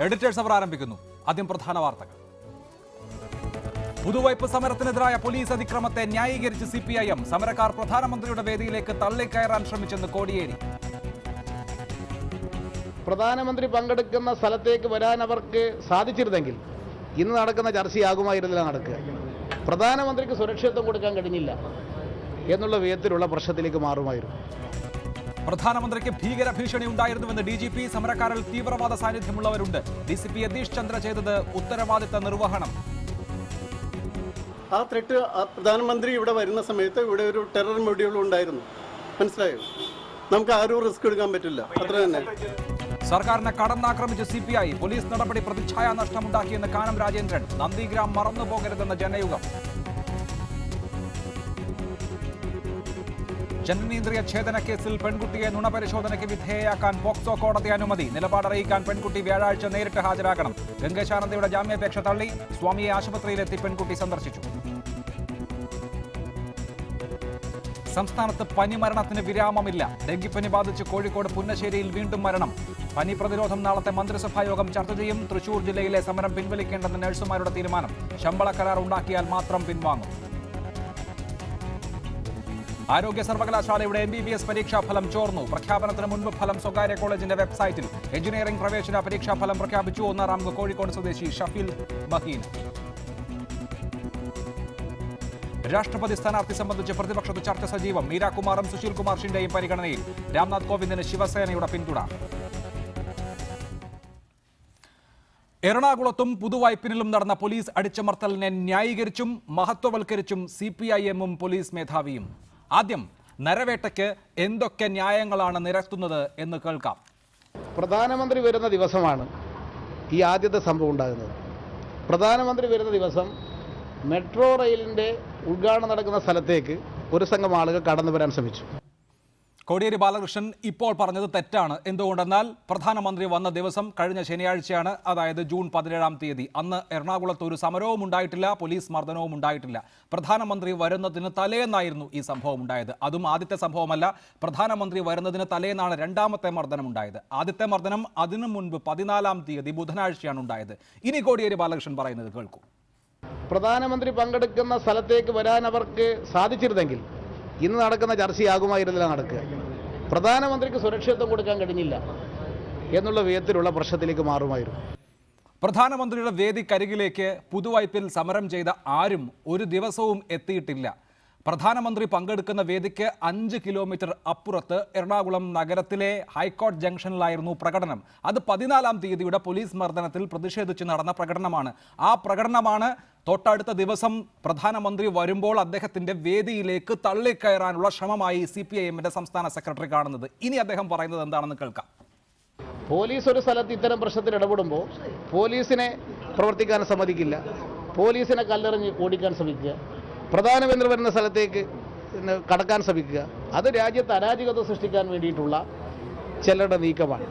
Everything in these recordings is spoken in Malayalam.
എഡിറ്റേഴ്സ് അവർ ആരംഭിക്കുന്നു. ആദ്യം പ്രധാന വാർത്തകൾ. പുതുവൈപ്പ് സമരത്തിനെതിരായ പോലീസ് അതിക്രമത്തെ ന്യായീകരിച്ച് CPIM. സമരക്കാർ പ്രധാനമന്ത്രിയുടെ വേദിയിലേക്ക് തള്ളിക്കയറാൻ ശ്രമിച്ചെന്ന് കോടിയേരി. പ്രധാനമന്ത്രി പങ്കെടുക്കുന്ന സ്ഥലത്തേക്ക് വരാൻ അവർക്ക് സാധിച്ചിരുന്നെങ്കിൽ ഇന്ന് നടക്കുന്ന ചർച്ചയാകുമായിരുന്നില്ല നടക്കുക. പ്രധാനമന്ത്രിക്ക് സുരക്ഷിതത്വം കൊടുക്കാൻ കഴിഞ്ഞില്ല എന്നുള്ള വിധത്തിലുള്ള പ്രശ്നത്തിലേക്ക് മാറുമായിരുന്നു. പ്രധാനമന്ത്രിക്ക് ഭീകര ഭീഷണി ഉണ്ടായിരുന്നുവെന്ന് DGP. സമരക്കാരിൽ തീവ്രവാദ സാന്നിധ്യമുള്ളവരുണ്ട്. DCP യതീഷ് ചന്ദ്ര ചെയ്തത് ഉത്തരവാദിത്ത നിർവഹണം. ആ ത്രെട്ട് പ്രധാനമന്ത്രി ഇവിടെ വരുന്ന സമയത്ത് ഇവിടെ ഒരു ടെറർ മൊഡ്യൂൾ ഉണ്ടായിരുന്നു. മനസ്സിലായോ? നമുക്ക് ആരും റിസ്ക് എടുക്കാൻ പറ്റില്ല. അത്ര തന്നെ. സർക്കാരിനെ കടന്നാക്രമിച്ച് CPI. പോലീസ് നടപടി പ്രതിച്ഛായ നഷ്ടമുണ്ടാക്കിയെന്ന് കാനം രാജേന്ദ്രൻ. നന്ദിഗ്രാം മറന്നുപോകരുതെന്ന ജനയുഗം. ജനനേന്ദ്രിയ ഛേദന കേസിൽ പെൺകുട്ടിയെ നുണപരിശോധനയ്ക്ക് വിധേയയാക്കാൻ പോക്സോ കോടതി അനുമതി. നിലപാടറിയിക്കാൻ പെൺകുട്ടി വ്യാഴാഴ്ച നേരിട്ട് ഹാജരാകണം. ഗംഗേശാനന്ദയുടെ ജാമ്യാപേക്ഷ തള്ളി. സ്വാമിയെ ആശുപത്രിയിലെത്തി പെൺകുട്ടി സന്ദർശിച്ചു. സംസ്ഥാനത്ത് പനിമരണത്തിന് വിരാമമില്ല. ഡെങ്കിപ്പനി ബാധിച്ച് കോഴിക്കോട് പുന്നശ്ശേരിയിൽ വീണ്ടും മരണം. പനി പ്രതിരോധം നാളത്തെ മന്ത്രിസഭായോഗം ചർച്ച ചെയ്യും. തൃശൂർ ജില്ലയിലെ സമരം പിൻവലിക്കേണ്ടെന്ന് നഴ്സുമാരുടെ തീരുമാനം. ശമ്പള കരാർ ഉണ്ടാക്കിയാൽ മാത്രം പിൻവാങ്ങും. ആരോഗ്യ സർവകലാശാലയുടെ MBBS പരീക്ഷാഫലം ചോർന്നു. പ്രഖ്യാപനത്തിന് മുൻപ് ഫലം സ്വകാര്യ കോളേജിന്റെ വെബ്സൈറ്റിൽ. എഞ്ചിനീയറിംഗ് പ്രവേശന പരീക്ഷാഫലം പ്രഖ്യാപിച്ചു. 1ാം റാങ്ക് കോഴിക്കോട് സ്വദേശി ഷഫീൽ ബഹീൻ. രാഷ്ട്രപതി സ്ഥാനാർത്ഥി സംബന്ധിച്ച് പ്രതിപക്ഷത്ത് ചർച്ച സജീവം. മീരാകുമാറും സുശീൽ കുമാർ ഷിൻഡെയും പരിഗണനയിൽ. രാംനാഥ് കോവിന്ദിന് ശിവസേനയുടെ പിന്തുണ. എറണാകുളത്തും പുതുവൈപ്പിനിലും നടന്ന പോലീസ് അടിച്ചമർത്തലിനെ ന്യായീകരിച്ചും മഹത്വവൽക്കരിച്ചും CPIM-ഉം പോലീസ് മേധാവിയും. ആദ്യം നരവേട്ടയ്ക്ക് എന്തൊക്കെ ന്യായങ്ങളാണ് നിരത്തുന്നത് എന്ന് കേൾക്കാം. പ്രധാനമന്ത്രി വരുന്ന ദിവസമാണ് ഈ ആദ്യത്തെ സംഭവം ഉണ്ടാകുന്നത്. പ്രധാനമന്ത്രി വരുന്ന ദിവസം മെട്രോ റെയിലിൻ്റെ ഉദ്ഘാടനം നടക്കുന്ന സ്ഥലത്തേക്ക് ഒരു സംഘം ആളുകൾ കടന്നു വരാൻ ശ്രമിച്ചു. കോടിയേരി ബാലകൃഷ്ണൻ ഇപ്പോൾ പറഞ്ഞത് തെറ്റാണ്. എന്തുകൊണ്ടെന്നാൽ പ്രധാനമന്ത്രി വന്ന ദിവസം കഴിഞ്ഞ ശനിയാഴ്ചയാണ്, അതായത് ജൂൺ 17-ാം തീയതി. അന്ന് എറണാകുളത്ത് ഒരു സമരവും ഉണ്ടായിട്ടില്ല, പോലീസ് മർദ്ദനവും ഉണ്ടായിട്ടില്ല. പ്രധാനമന്ത്രി വരുന്നതിന് തലേന്നായിരുന്നു ഈ സംഭവം ഉണ്ടായത്. അതും ആദ്യത്തെ സംഭവമല്ല. പ്രധാനമന്ത്രി വരുന്നതിന് തലേന്നാണ് രണ്ടാമത്തെ മർദ്ദനം ഉണ്ടായത്. ആദ്യത്തെ മർദ്ദനം അതിനു മുൻപ് 14-ാം തീയതി ബുധനാഴ്ചയാണ് ഉണ്ടായത്. ഇനി കോടിയേരി ബാലകൃഷ്ണൻ പറയുന്നത് കേൾക്കൂ. പ്രധാനമന്ത്രി പങ്കെടുക്കുന്ന സ്ഥലത്തേക്ക് വരാൻ അവർക്ക് സാധിച്ചിരുന്നെങ്കിൽ ഇന്ന് നടക്കുന്ന ചർച്ചയാകുമായിരുന്നില്ല നടക്കുക. പ്രധാനമന്ത്രിക്ക് സുരക്ഷിതത്വം കൊടുക്കാൻ കഴിഞ്ഞില്ല എന്നുള്ള വിധത്തിലുള്ള പ്രശ്നത്തിലേക്ക് മാറുമായിരുന്നു. പ്രധാനമന്ത്രിയുടെ വേദിക്കരികിലേക്ക് പുതുവൈപ്പിൽ സമരം ചെയ്ത ആരും ഒരു ദിവസവും എത്തിയിട്ടില്ല. പ്രധാനമന്ത്രി പങ്കെടുക്കുന്ന വേദിക്ക് 5 കിലോമീറ്റർ അപ്പുറത്ത് എറണാകുളം നഗരത്തിലെ ഹൈക്കോർട്ട് ജംഗ്ഷനിലായിരുന്നു പ്രകടനം. അത് 14-ാം തീയതിയുടെ പോലീസ് മർദ്ദനത്തിൽ പ്രതിഷേധിച്ച് നടന്ന പ്രകടനമാണ്. ആ പ്രകടനമാണ് തൊട്ടടുത്ത ദിവസം പ്രധാനമന്ത്രി വരുമ്പോൾ അദ്ദേഹത്തിന്റെ വേദിയിലേക്ക് തള്ളിക്കയറാനുള്ള ശ്രമമായി CPIM-ന്റെ സംസ്ഥാന സെക്രട്ടറി കാണുന്നത്. ഇനി അദ്ദേഹം പറയുന്നത് എന്താണെന്ന് കേൾക്കാം. പോലീസ് ഒരു സ്ഥലത്ത് ഇത്തരം പ്രശ്നത്തിൽ ഇടപെടുമ്പോൾ പോലീസിനെ പ്രവർത്തിക്കാൻ സമ്മതിക്കില്ല, പോലീസിനെ കല്ലെറിഞ്ഞ് ഓടിക്കാൻ ശ്രമിക്കുക, പ്രധാനമന്ത്രി വരുന്ന സ്ഥലത്തേക്ക് കടക്കാൻ ശ്രമിക്കുക. അത് രാജ്യത്ത് അരാജകത്വം സൃഷ്ടിക്കാൻ വേണ്ടിയിട്ടുള്ള ചിലരുടെ നീക്കമാണ്.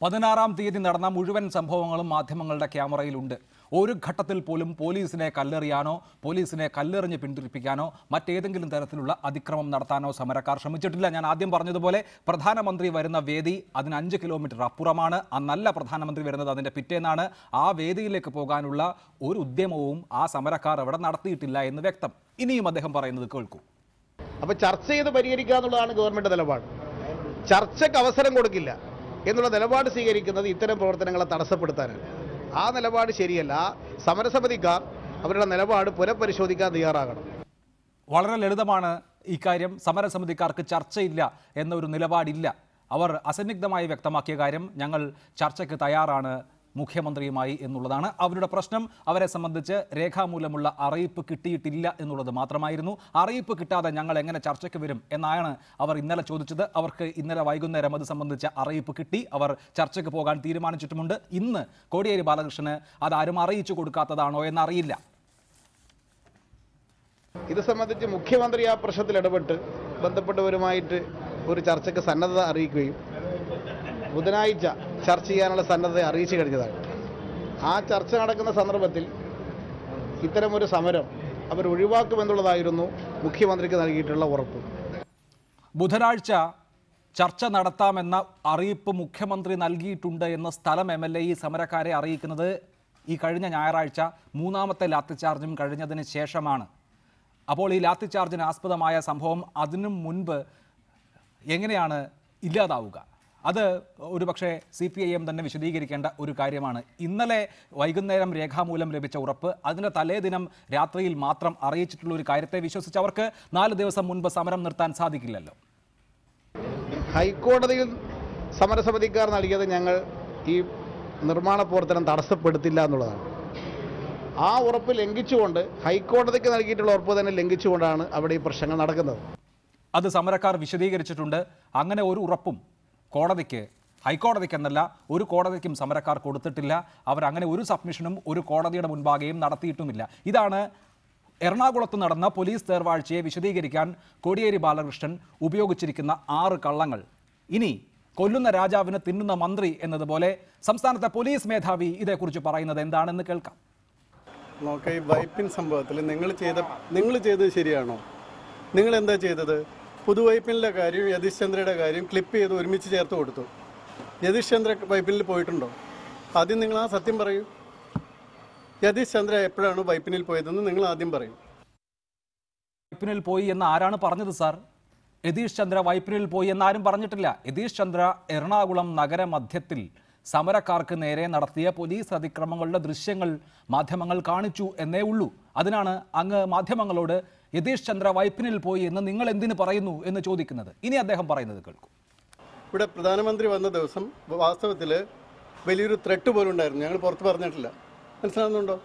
16-ാം തീയതി നടന്ന മുഴുവൻ സംഭവങ്ങളും മാധ്യമങ്ങളുടെ ക്യാമറയിലുണ്ട്. ഒരു ഘട്ടത്തിൽ പോലും പോലീസിനെ കല്ലെറിയാനോ പോലീസിനെ കല്ലെറിഞ്ഞ് പിന്തിരിപ്പിക്കാനോ മറ്റേതെങ്കിലും തരത്തിലുള്ള അതിക്രമം നടത്താനോ സമരക്കാർ ശ്രമിച്ചിട്ടില്ല. ഞാൻ ആദ്യം പറഞ്ഞതുപോലെ പ്രധാനമന്ത്രി വരുന്ന വേദി അതിന് 5 കിലോമീറ്റർ അപ്പുറമാണ്. അന്നല്ല പ്രധാനമന്ത്രി വരുന്നത്, അതിൻ്റെ പിറ്റേന്നാണ്. ആ വേദിയിലേക്ക് പോകാനുള്ള ഒരു ഉദ്യമവും ആ സമരക്കാർ അവിടെ നടത്തിയിട്ടില്ല എന്ന് വ്യക്തം. ഇനിയും അദ്ദേഹം പറയുന്നത് കേൾക്കൂ. അപ്പോൾ ചർച്ച ചെയ്ത് പരിഹരിക്കുക എന്നുള്ളതാണ് ഗവൺമെൻറ് നിലപാട്. ചർച്ചയ്ക്ക് അവസരം കൊടുക്കില്ല എന്നുള്ള നിലപാട് സ്വീകരിക്കുന്നത് ഇത്തരം പ്രവർത്തനങ്ങളെ തടസ്സപ്പെടുത്താനാണ്. ആ നിലപാട് ശരിയല്ല. സമരസമിതിക്കാർ അവരുടെ നിലപാട് പുനഃപരിശോധിക്കാൻ തയ്യാറാകണം. വളരെ ലളിതമാണ് ഇക്കാര്യം. സമരസമിതിക്കാർക്ക് ചർച്ചയില്ല എന്നൊരു നിലപാടില്ല. അവർ അസന്നിഗ്ധമായി വ്യക്തമാക്കിയ കാര്യം ഞങ്ങൾ ചർച്ചയ്ക്ക് തയ്യാറാണ് മുഖ്യമന്ത്രിയുമായി എന്നുള്ളതാണ്. അവരുടെ പ്രശ്നം അവരെ സംബന്ധിച്ച് രേഖാമൂലമുള്ള അറിയിപ്പ് കിട്ടിയിട്ടില്ല എന്നുള്ളത് മാത്രമായിരുന്നു. അറിയിപ്പ് കിട്ടാതെ ഞങ്ങൾ എങ്ങനെ ചർച്ചയ്ക്ക് വരും എന്നാണ് അവർ ഇന്നലെ ചോദിച്ചത്. അവർക്ക് ഇന്നലെ വൈകുന്നേരം അത് സംബന്ധിച്ച അറിയിപ്പ് കിട്ടി. അവർ ചർച്ചയ്ക്ക് പോകാൻ തീരുമാനിച്ചിട്ടുമുണ്ട്. ഇന്ന് കോടിയേരി ബാലകൃഷ്ണന് അതാരും അറിയിച്ചു കൊടുക്കാത്തതാണോ എന്നറിയില്ല. ഇത് സംബന്ധിച്ച് മുഖ്യമന്ത്രി ആ പ്രശ്നത്തിൽ ഇടപെട്ട് ബന്ധപ്പെട്ടവരുമായിട്ട് ഒരു ചർച്ചയ്ക്ക് സന്നദ്ധത അറിയിക്കുകയും ബുധനാഴ്ച ചർച്ച ചെയ്യാനുള്ള സന്നദ്ധത അറിയിച്ചു കഴിഞ്ഞതാണ്. ആ ചർച്ച നടക്കുന്ന സന്ദർഭത്തിൽ ഇത്തരമൊരു സമരം അവർ ഒഴിവാക്കുമെന്നുള്ളതായിരുന്നു മുഖ്യമന്ത്രിക്ക് നൽകിയിട്ടുള്ള ഉറപ്പ്. ബുധനാഴ്ച ചർച്ച നടത്താമെന്ന അറിയിപ്പ് മുഖ്യമന്ത്രി നൽകിയിട്ടുണ്ട് എന്ന് സ്ഥലം MLA ഈ സമരക്കാരെ അറിയിക്കുന്നത് ഈ കഴിഞ്ഞ ഞായറാഴ്ച മൂന്നാമത്തെ ലാത്തിചാർജും കഴിഞ്ഞതിന് ശേഷമാണ്. അപ്പോൾ ഈ ലാത്തിചാർജിന് ആസ്പദമായ സംഭവം അതിനു മുൻപ് എങ്ങനെയാണ് ഇല്ലാതാവുക? അത് ഒരുപക്ഷെ CPIM തന്നെ വിശദീകരിക്കേണ്ട ഒരു കാര്യമാണ്. ഇന്നലെ വൈകുന്നേരം രേഖാമൂലം ലഭിച്ച ഉറപ്പ് അതിൻ്റെ തലേദിനം രാത്രിയിൽ മാത്രം അറിയിച്ചിട്ടുള്ള ഒരു കാര്യത്തെ വിശ്വസിച്ച് അവർക്ക് 4 ദിവസം മുൻപ് സമരം നിർത്താൻ സാധിക്കില്ലല്ലോ. ഹൈക്കോടതിയിൽ സമരസമിതിക്കാർ നൽകിയത് ഞങ്ങൾ ഈ നിർമ്മാണ പ്രവർത്തനം തടസ്സപ്പെടുത്തില്ല എന്നുള്ളതാണ്. ആ ഉറപ്പ് ലംഘിച്ചുകൊണ്ട് ഹൈക്കോടതിക്ക് നൽകിയിട്ടുള്ള ഉറപ്പ് തന്നെ ലംഘിച്ചുകൊണ്ടാണ് അവിടെ ഈ പ്രശ്നങ്ങൾ നടക്കുന്നത്. അത് സമരക്കാർ വിശദീകരിച്ചിട്ടുണ്ട്. അങ്ങനെ ഒരു ഉറപ്പും കോടതിക്ക്, ഹൈക്കോടതിക്ക് എന്നല്ല ഒരു കോടതിക്കും സമരക്കാർ കൊടുത്തിട്ടില്ല. അവരങ്ങനെ ഒരു സബ്മിഷനും ഒരു കോടതിയുടെ മുൻപാകെയും നടത്തിയിട്ടുമില്ല. ഇതാണ് എറണാകുളത്ത് നടന്ന പോലീസ് തേർവാഴ്ചയെ വിശദീകരിക്കാൻ കോടിയേരി ബാലകൃഷ്ണൻ ഉപയോഗിച്ചിരിക്കുന്ന 6 കള്ളങ്ങൾ. ഇനി കൊല്ലുന്ന രാജാവിന് തിന്നുന്ന മന്ത്രി എന്നതുപോലെ സംസ്ഥാനത്തെ പോലീസ് മേധാവി ഇതേക്കുറിച്ച് പറയുന്നത് എന്താണെന്ന് കേൾക്കാം. നോക്കാം, ഈ വൈപ്പിൻ സംഭവത്തിൽ നിങ്ങൾ ചെയ്തത് ശരിയാണോ? നിങ്ങൾ എന്താ ചെയ്തത്? പുതുവൈപ്പിനിലെ കാര്യം യതീഷ് ചന്ദ്രയുടെ കാര്യം ക്ലിപ്പ് ചെയ്ത് ഒരുമിച്ച് ചേർത്ത് കൊടുത്തു. യതീഷ് ചന്ദ്ര വൈപ്പിനിൽ പോയിട്ടുണ്ടോ? ആദ്യം നിങ്ങൾ ആ സത്യം പറയൂ. യതീഷ് ചന്ദ്ര എപ്പോഴാണ് വൈപ്പിനിൽ പോയതെന്ന് നിങ്ങൾ ആദ്യം പറയൂ. വൈപ്പിനിൽ പോയി എന്ന് ആരാണ് പറഞ്ഞത് സാർ? യതീഷ് ചന്ദ്ര വൈപ്പിനിൽ പോയി എന്നാരും പറഞ്ഞിട്ടില്ല. യതീഷ് ചന്ദ്ര എറണാകുളം നഗരമധ്യത്തിൽ സമരക്കാർക്ക് നേരെ നടത്തിയ പോലീസ് അതിക്രമങ്ങളുടെ ദൃശ്യങ്ങൾ മാധ്യമങ്ങൾ കാണിച്ചു എന്നേ ഉള്ളൂ. അതിനാണ് അങ്ങ് മാധ്യമങ്ങളോട് യതീഷ് ചന്ദ്ര വൈപ്പിനിൽ പോയി എന്ന് നിങ്ങൾ എന്തിനു പറയുന്നു എന്ന് ചോദിക്കുന്നത്. ഇനി അദ്ദേഹം പറയുന്നത് കേൾക്കും. ഇവിടെ പ്രധാനമന്ത്രി വന്ന ദിവസം വാസ്തവത്തിൽ വലിയൊരു ത്രെട്ട് പോലും ഉണ്ടായിരുന്നു. ഞങ്ങൾ പുറത്ത് പറഞ്ഞിട്ടില്ല. മനസ്സിലാകുന്നുണ്ടോ?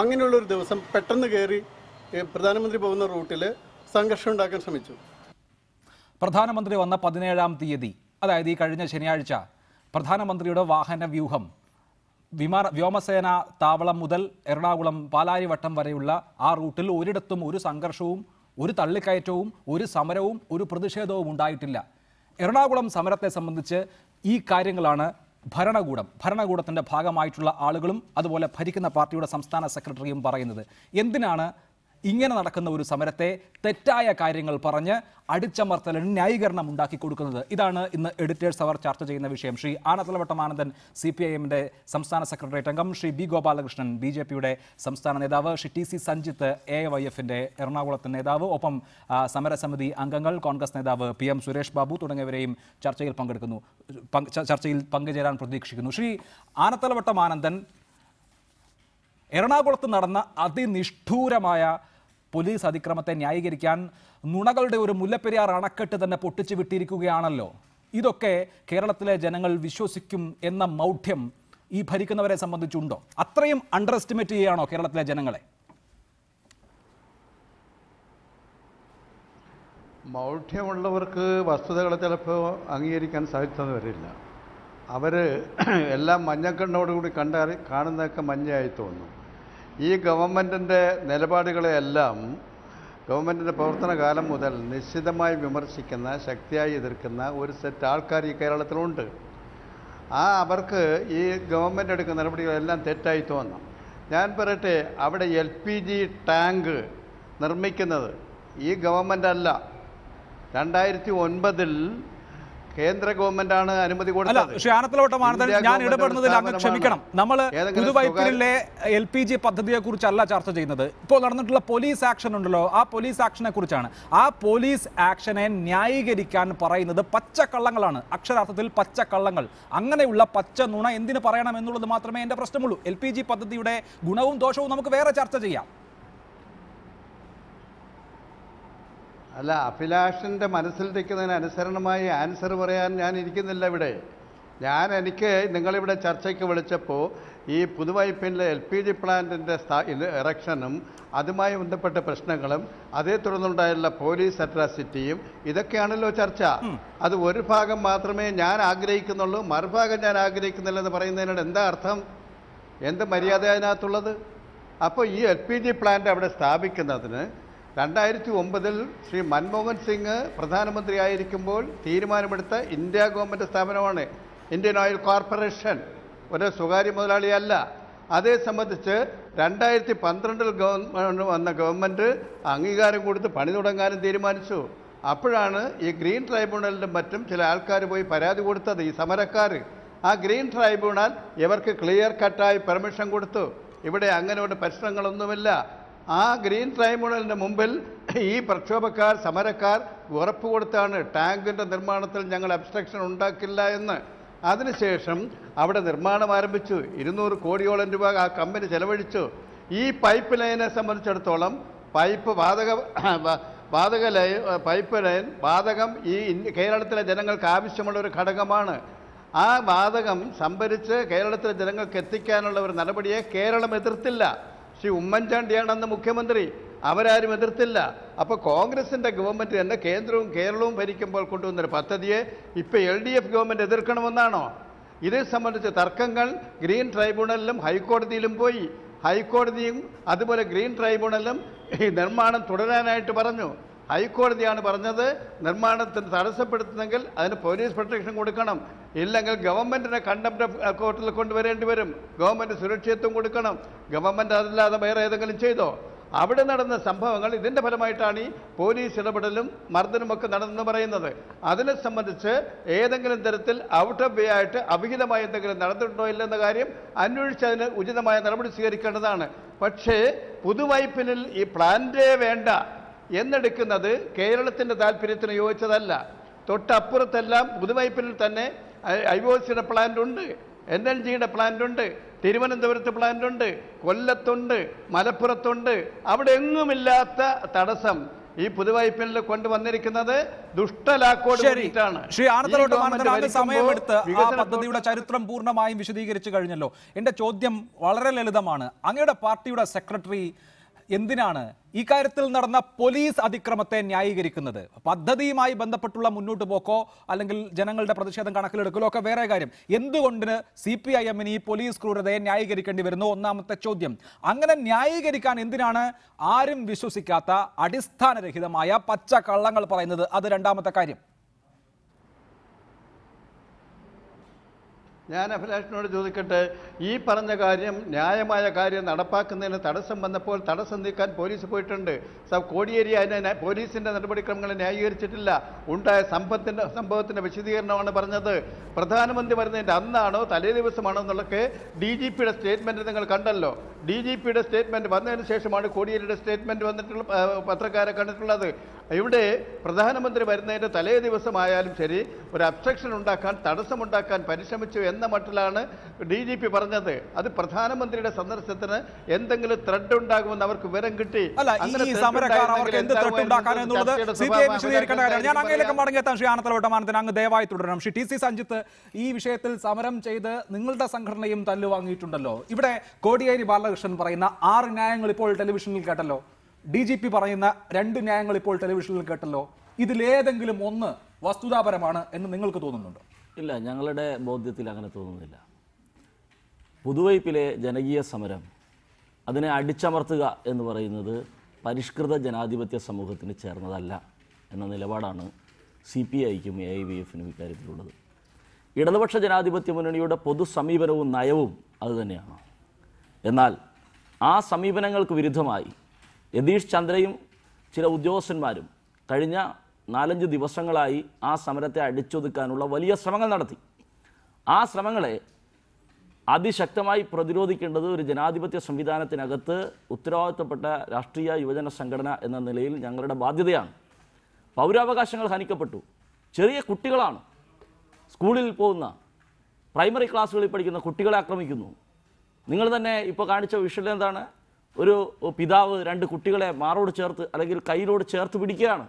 അങ്ങനെയുള്ളൊരു ദിവസം പെട്ടെന്ന് കയറി പ്രധാനമന്ത്രി പോകുന്ന റൂട്ടിൽ സംഘർഷം ഉണ്ടാക്കാൻ ശ്രമിച്ചു. പ്രധാനമന്ത്രി വന്ന 17-ാം തീയതി, അതായത് ഈ കഴിഞ്ഞ ശനിയാഴ്ച, പ്രധാനമന്ത്രിയുടെ വാഹന വ്യൂഹം വ്യോമസേന താവളം മുതൽ എറണാകുളം പാലാരിവട്ടം വരെയുള്ള ആ റൂട്ടിൽ ഒരിടത്തും ഒരു സംഘർഷവും ഒരു തള്ളിക്കയറ്റവും ഒരു സമരവും ഒരു പ്രതിഷേധവും ഉണ്ടായിട്ടില്ല. എറണാകുളം സമരത്തെ സംബന്ധിച്ച് ഈ കാര്യങ്ങളാണ് ഭരണകൂടത്തിൻ്റെ ഭാഗമായിട്ടുള്ള ആളുകളും അതുപോലെ ഭരിക്കുന്ന പാർട്ടിയുടെ സംസ്ഥാന സെക്രട്ടറിയും പറയുന്നത്. എന്തിനാണ് ഇങ്ങനെ നടക്കുന്ന ഒരു സമരത്തെ തെറ്റായ കാര്യങ്ങൾ പറഞ്ഞ് അടിച്ചമർത്തലിന് ന്യായീകരണം ഉണ്ടാക്കി കൊടുക്കുന്നത്? ഇതാണ് ഇന്ന് എഡിറ്റേഴ്സ് അവർ ചർച്ച ചെയ്യുന്ന വിഷയം. ശ്രീ ആനത്തലവട്ടം ആനന്ദൻ CPIMന്റെ സംസ്ഥാന സെക്രട്ടേറിയറ്റ് അംഗം, ശ്രീ B ഗോപാലകൃഷ്ണൻ BJPയുടെ സംസ്ഥാന നേതാവ്, ശ്രീ TC സഞ്ജിത്ത് AYFന്റെ എറണാകുളത്തെ നേതാവ്, ഒപ്പം സമരസമിതി അംഗങ്ങൾ, കോൺഗ്രസ് നേതാവ് PM സുരേഷ് ബാബു തുടങ്ങിയവരെയും ചർച്ചയിൽ പങ്കുചേരാൻ പ്രതീക്ഷിക്കുന്നു. ശ്രീ ആനത്തലവട്ടം ആനന്ദൻ, എറണാകുളത്ത് നടന്ന അതിനിഷ്ഠൂരമായ പോലീസ് അതിക്രമത്തെ ന്യായീകരിക്കാൻ നുണകളുടെ ഒരു മുല്ലപ്പെരിയാർ അണക്കെട്ട് തന്നെ പൊട്ടിച്ചു വിട്ടിരിക്കുകയാണല്ലോ. ഇതൊക്കെ കേരളത്തിലെ ജനങ്ങൾ വിശ്വസിക്കും എന്ന മൗഢ്യം ഈ ഭരിക്കുന്നവരെ സംബന്ധിച്ചുണ്ടോ? അത്രയും അണ്ടർ എസ്റ്റിമേറ്റ് ചെയ്യുകയാണോ കേരളത്തിലെ ജനങ്ങളെ? മൗഢ്യമുള്ളവർക്ക് വസ്തുതകളെ ചിലപ്പോൾ അംഗീകരിക്കാൻ സാധിച്ചെന്ന് വരില്ല. അവർ എല്ലാം മഞ്ഞക്കണ്ണോടുകൂടി കാണുന്നതൊക്കെ മഞ്ഞയായി തോന്നും. ഈ ഗവൺമെൻറ്റിൻ്റെ നിലപാടുകളെയെല്ലാം ഗവൺമെൻറ്റിൻ്റെ പ്രവർത്തന കാലം മുതൽ നിശ്ചിതമായി വിമർശിക്കുന്ന, ശക്തിയായി എതിർക്കുന്ന ഒരു സെറ്റ് ആൾക്കാർ ഈ കേരളത്തിലുണ്ട്. അവർക്ക് ഈ ഗവൺമെൻറ് എടുക്കുന്ന നടപടികളെല്ലാം തെറ്റായി തോന്നാം. ഞാൻ പറയട്ടെ, അവിടെ LPG ടാങ്ക് നിർമ്മിക്കുന്നത് ഈ ഗവൺമെൻറ് അല്ല. 2009-ൽ കേന്ദ്ര ഗവൺമെന്റാണ് അനുമതി കൊടുത്തത്. ശ്രീ ആനത്തലവട്ടം ആനന്ദൻ, ഞാൻ ഇടപെടുന്നതിൽ അങ്ങ് ക്ഷമിക്കണം. നമ്മൾ പുതുവൈപ്പിനിലെ LPG പദ്ധതിയെ കുറിച്ചല്ല ചർച്ച ചെയ്യുന്നത്. ഇപ്പോൾ നടന്നിട്ടുള്ള പോലീസ് ആക്ഷൻ ഉണ്ടല്ലോ, ആ പോലീസ് ആക്ഷനെ കുറിച്ചാണ്. ആ പോലീസ് ആക്ഷനെ ന്യായീകരിക്കാൻ പറയുന്നത് പച്ചക്കള്ളങ്ങളാണ്, അക്ഷരാർത്ഥത്തിൽ പച്ചക്കള്ളങ്ങൾ. അങ്ങനെയുള്ള പച്ച നുണ എന്തിനു പറയണം എന്നുള്ളത് മാത്രമേ എൻ്റെ പ്രശ്നമുള്ളൂ. LPG പദ്ധതിയുടെ ഗുണവും ദോഷവും നമുക്ക് വേറെ ചർച്ച ചെയ്യാം. അല്ല, അഭിലാഷിൻ്റെ മനസ്സിലിരിക്കുന്നതിന് അനുസരണമായി ആൻസർ പറയാൻ ഞാൻ ഇരിക്കുന്നില്ല ഇവിടെ. എനിക്ക് നിങ്ങളിവിടെ ചർച്ചയ്ക്ക് വിളിച്ചപ്പോൾ ഈ പുതുവൈപ്പിനിലെ LPG പ്ലാന്റിൻ്റെ ഇറക്ഷനും അതുമായി ബന്ധപ്പെട്ട പ്രശ്നങ്ങളും അതേ തുടർന്നുണ്ടായുള്ള പോലീസ് അട്രാസിറ്റിയും ഇതൊക്കെയാണല്ലോ ചർച്ച. അത് ഒരു ഭാഗം മാത്രമേ ഞാൻ ആഗ്രഹിക്കുന്നുള്ളൂ, മറുഭാഗം ഞാൻ ആഗ്രഹിക്കുന്നില്ലെന്ന് പറയുന്നതിനോട് എന്താ അർത്ഥം? എന്ത് മര്യാദ അതിനകത്തുള്ളത്? അപ്പോൾ ഈ LPG പ്ലാന്റ് അവിടെ സ്ഥാപിക്കുന്നതിന് 2009-ൽ ശ്രീ മൻമോഹൻ സിംഗ് പ്രധാനമന്ത്രിയായിരിക്കുമ്പോൾ തീരുമാനമെടുത്ത ഇന്ത്യ ഗവൺമെൻറ് സ്ഥാപനമാണ് ഇന്ത്യൻ ഓയിൽ കോർപ്പറേഷൻ, ഒരു സ്വകാര്യ മുതലാളിയല്ല. അതേ സംബന്ധിച്ച് 2012-ൽ വന്ന ഗവൺമെൻറ് അംഗീകാരം കൊടുത്ത് പണി തുടങ്ങാനും തീരുമാനിച്ചു. അപ്പോഴാണ് ഈ ഗ്രീൻ ട്രൈബ്യൂണലിലും മറ്റും ചില ആൾക്കാർ പോയി പരാതി കൊടുത്തത്, ഈ സമരക്കാർ. ആ ഗ്രീൻ ട്രൈബ്യൂണൽ ഇവർക്ക് ക്ലിയർ കട്ടായി പെർമിഷൻ കൊടുത്തു. ഇവിടെ അങ്ങനെ ഒരു പ്രശ്നങ്ങളൊന്നുമില്ല. ആ ഗ്രീൻ ട്രൈബ്യൂണലിന് മുമ്പിൽ ഈ പ്രക്ഷോഭക്കാർ, സമരക്കാർ ഉറപ്പ് കൊടുത്താണ് ടാങ്കിൻ്റെ നിർമ്മാണത്തിൽ ഞങ്ങൾ അബ്സ്ട്രക്ഷൻ ഉണ്ടാക്കില്ല എന്ന്. അതിനുശേഷം അവിടെ നിർമ്മാണം ആരംഭിച്ചു. 200 കോടിയോളം രൂപ ആ കമ്പനി ചെലവഴിച്ചു. ഈ പൈപ്പ് ലൈനെ സംബന്ധിച്ചിടത്തോളം പൈപ്പ് ലൈൻ വാതകം ഈ കേരളത്തിലെ ജനങ്ങൾക്ക് ആവശ്യമുള്ള ഒരു ഘടകമാണ്. ആ വാതകം സംഭരിച്ച് കേരളത്തിലെ ജനങ്ങൾക്ക് എത്തിക്കാനുള്ള ഒരു നടപടിയെ കേരളം എതിർത്തില്ല. ശ്രീ ഉമ്മൻചാണ്ടിയാണ് അന്ന് മുഖ്യമന്ത്രി, അവരാരും എതിർത്തില്ല. അപ്പോൾ കോൺഗ്രസിൻ്റെ ഗവൺമെൻറ് തന്നെ കേന്ദ്രവും കേരളവും ഭരിക്കുമ്പോൾ കൊണ്ടുവന്നൊരു പദ്ധതിയെ ഇപ്പോൾ LDF ഗവൺമെൻറ് എതിർക്കണമെന്നാണോ? ഇതേ സംബന്ധിച്ച് തർക്കങ്ങൾ ഗ്രീൻ ട്രൈബ്യൂണലിലും ഹൈക്കോടതിയിലും പോയി. ഹൈക്കോടതിയും അതുപോലെ ഗ്രീൻ ട്രൈബ്യൂണലും ഈ നിർമ്മാണം തുടരാനായിട്ട് പറഞ്ഞു. ഹൈക്കോടതിയാണ് പറഞ്ഞത് നിർമ്മാണത്തിന് തടസ്സപ്പെടുത്തുന്നെങ്കിൽ അതിന് പോലീസ് പ്രൊട്ടക്ഷൻ കൊടുക്കണം, ഇല്ലെങ്കിൽ ഗവൺമെൻറ്റിനെ കണ്ടംപ്റ്റ് കോർട്ടിൽ കൊണ്ടുവരേണ്ടി വരും, ഗവൺമെൻറ് സുരക്ഷിതത്വം കൊടുക്കണം. ഗവൺമെൻറ് അതല്ലാതെ വേറെ ഏതെങ്കിലും ചെയ്തോ? അവിടെ നടന്ന സംഭവങ്ങൾ ഇതിൻ്റെ ഫലമായിട്ടാണ് ഈ പോലീസ് ഇടപെടലും മർദ്ദനമൊക്കെ നടന്നെന്ന് പറയുന്നത്. അതിനെ സംബന്ധിച്ച് ഏതെങ്കിലും തരത്തിൽ ഔട്ട് ഓഫ് വേ ആയിട്ട് അവിഹിതമായി എന്തെങ്കിലും നടന്നിട്ടുണ്ടോ ഇല്ലെന്ന കാര്യം അന്വേഷിച്ച് അതിന് ഉചിതമായ നടപടി സ്വീകരിക്കേണ്ടതാണ്. പക്ഷേ പുതുവൈപ്പിനിൽ ഈ പ്ലാന്റേ വേണ്ട എന്നെടുക്കുന്നത് കേരളത്തിൻ്റെ താല്പര്യത്തിന് യോജിച്ചതല്ല. തൊട്ടപ്പുറത്തെല്ലാം പുതുവൈപ്പിനിൽ തന്നെ IOCയുടെ പ്ലാന്റ് ഉണ്ട്, NLGയുടെ പ്ലാന്റ് ഉണ്ട്, തിരുവനന്തപുരത്ത് പ്ലാന്റ് ഉണ്ട്, കൊല്ലത്തുണ്ട്, മലപ്പുറത്തുണ്ട്. അവിടെ എങ്ങുമില്ലാത്ത തടസ്സം ഈ പുതുവൈപ്പിനിൽ കൊണ്ടുവന്നിരിക്കുന്നത് ദുഷ്ടലാക്കോട് കൂടിയിട്ടാണ്. ശ്രീ ആനന്ദലോട്ട് സമയമെടുത്ത് ആ പദ്ധതിയുടെ ചരിത്രം പൂർണ്ണമായും വിശദീകരിച്ചു കഴിഞ്ഞല്ലോ. എൻ്റെ ചോദ്യം വളരെ ലളിതമാണ്. അങ്ങയുടെ പാർട്ടിയുടെ സെക്രട്ടറി എന്തിനാണ് ഈ കാര്യത്തിൽ നടന്ന പോലീസ് അതിക്രമത്തെ ന്യായീകരിക്കുന്നത്? പദ്ധതിയുമായി ബന്ധപ്പെട്ടുള്ള മുന്നോട്ട് പോക്കോ അല്ലെങ്കിൽ ജനങ്ങളുടെ പ്രതിഷേധം കണക്കിലെടുക്കലോ ഒക്കെ വേറെ കാര്യം. എന്തുകൊണ്ട് CPIM-ന് ഈ പോലീസ് ക്രൂരതയെ ന്യായീകരിക്കേണ്ടി വരുന്നു? ഒന്നാമത്തെ ചോദ്യം. അങ്ങനെ ന്യായീകരിക്കാൻ എന്തിനാണ് ആരും വിശ്വസിക്കാത്ത അടിസ്ഥാനരഹിതമായ പച്ച കള്ളങ്ങൾ പറയുന്നത്? അത് രണ്ടാമത്തെ കാര്യം. ഞാൻ അഭിലാഷിനോട് ചോദിക്കട്ടെ, ഈ പറഞ്ഞ കാര്യം ന്യായമായ കാര്യം നടപ്പാക്കുന്നതിന് തടസ്സം വന്നപ്പോൾ തടസ്സം നീക്കാൻ പോലീസ് പോയിട്ടുണ്ട്. കോടിയേരി അതിനെ പോലീസിൻ്റെ നടപടിക്രമങ്ങളെ ന്യായീകരിച്ചിട്ടില്ല. ഉണ്ടായ സംഭവത്തിൻ്റെ വിശദീകരണമാണ് പറഞ്ഞത്. പ്രധാനമന്ത്രി വരുന്നതിൻ്റെ അന്നാണോ തലേ ദിവസമാണോ എന്നുള്ളതൊക്കെ DGPയുടെ സ്റ്റേറ്റ്മെൻറ്റ് നിങ്ങൾ കണ്ടല്ലോ. DGPയുടെ സ്റ്റേറ്റ്മെൻറ്റ് വന്നതിന് ശേഷമാണ് കോടിയേരിയുടെ സ്റ്റേറ്റ്മെൻറ്റ് വന്നിട്ടുള്ള പത്രക്കാരെ കണ്ടിട്ടുള്ളത്. ഇവിടെ പ്രധാനമന്ത്രി വരുന്നതിൻ്റെ തലേ ദിവസമായാലും ശരി ഒരു അബ്സ്ട്രക്ഷൻ ഉണ്ടാക്കാൻ, തടസ്സമുണ്ടാക്കാൻ പരിശ്രമിച്ചു എന്ന മട്ടിലാണ് DGP പറഞ്ഞത്. അത് പ്രധാനമന്ത്രിയുടെ സന്ദർശനത്തിന് എന്തെങ്കിലും ത്രെഡ് ഉണ്ടാകുമെന്ന് അവർക്ക് വിവരം കിട്ടി. ഞാൻ അങ്ങയിലേക്ക് മടങ്ങിയെത്താൻ ശ്രീ ആനന്ദലോട്ടമാനത്തിന് അങ്ങ് ദയവായി തുടരണം. ശ്രീ TC സഞ്ജിത്ത്, ഈ വിഷയത്തിൽ സമരം ചെയ്ത് നിങ്ങളുടെ സംഘടനയും തല്ലുവാങ്ങിയിട്ടുണ്ടല്ലോ. ഇവിടെ കോടിയേരി ബാലകൃഷ്ണൻ പറയുന്ന 6 ന്യായങ്ങൾ ഇപ്പോൾ ടെലിവിഷനിൽ കേട്ടല്ലോ. DGP പറയുന്ന 2 ന്യായങ്ങൾ ഇപ്പോൾ ടെലിവിഷനിൽ കേട്ടല്ലോ. ഇതിലേതെങ്കിലും ഒന്ന് വസ്തുതാപരമാണ് എന്ന് നിങ്ങൾക്ക് തോന്നുന്നുണ്ടോ? ഇല്ല, ഞങ്ങളുടെ ബോധ്യത്തിൽ അങ്ങനെ തോന്നുന്നില്ല. പുതുവൈപ്പിലെ ജനകീയ സമരം, അതിനെ അടിച്ചമർത്തുക എന്ന് പറയുന്നത് പരിഷ്കൃത ജനാധിപത്യ സമൂഹത്തിന് ചേർന്നതല്ല എന്ന നിലപാടാണ് CPI-ക്കും AIVF-നും ഇക്കാര്യത്തിലുള്ളത്. ഇടതുപക്ഷ ജനാധിപത്യ മുന്നണിയുടെ പൊതു സമീപനവും നയവും അതുതന്നെയാണ്. എന്നാൽ ആ സമീപനങ്ങൾക്ക് വിരുദ്ധമായി യതീഷ് ചന്ദ്രയും ചില ഉദ്യോഗസ്ഥന്മാരും കഴിഞ്ഞ 4-5 ദിവസങ്ങളായി ആ സമരത്തെ അടിച്ചൊതുക്കാനുള്ള വലിയ ശ്രമങ്ങൾ നടത്തി. ആ ശ്രമങ്ങളെ അതിശക്തമായി പ്രതിരോധിക്കേണ്ടത് ഒരു ജനാധിപത്യ സംവിധാനത്തിനകത്ത് ഉത്തരവാദിത്തപ്പെട്ട രാഷ്ട്രീയ യുവജന സംഘടന എന്ന നിലയിൽ ഞങ്ങളുടെ ബാധ്യതയാണ്. പൗരാവകാശങ്ങൾ ഹനിക്കപ്പെട്ടു. ചെറിയ കുട്ടികളാണ്, സ്കൂളിൽ പോകുന്ന പ്രൈമറി ക്ലാസ്സുകളിൽ പഠിക്കുന്ന കുട്ടികളെ ആക്രമിക്കുന്നു. നിങ്ങൾ തന്നെ ഇപ്പോൾ കാണിച്ച വിഷ്വൽ എന്താണ്? ഒരു പിതാവ് 2 കുട്ടികളെ മാറോട് ചേർത്ത് അല്ലെങ്കിൽ കയ്യിലോട് ചേർത്ത് പിടിക്കുകയാണ്.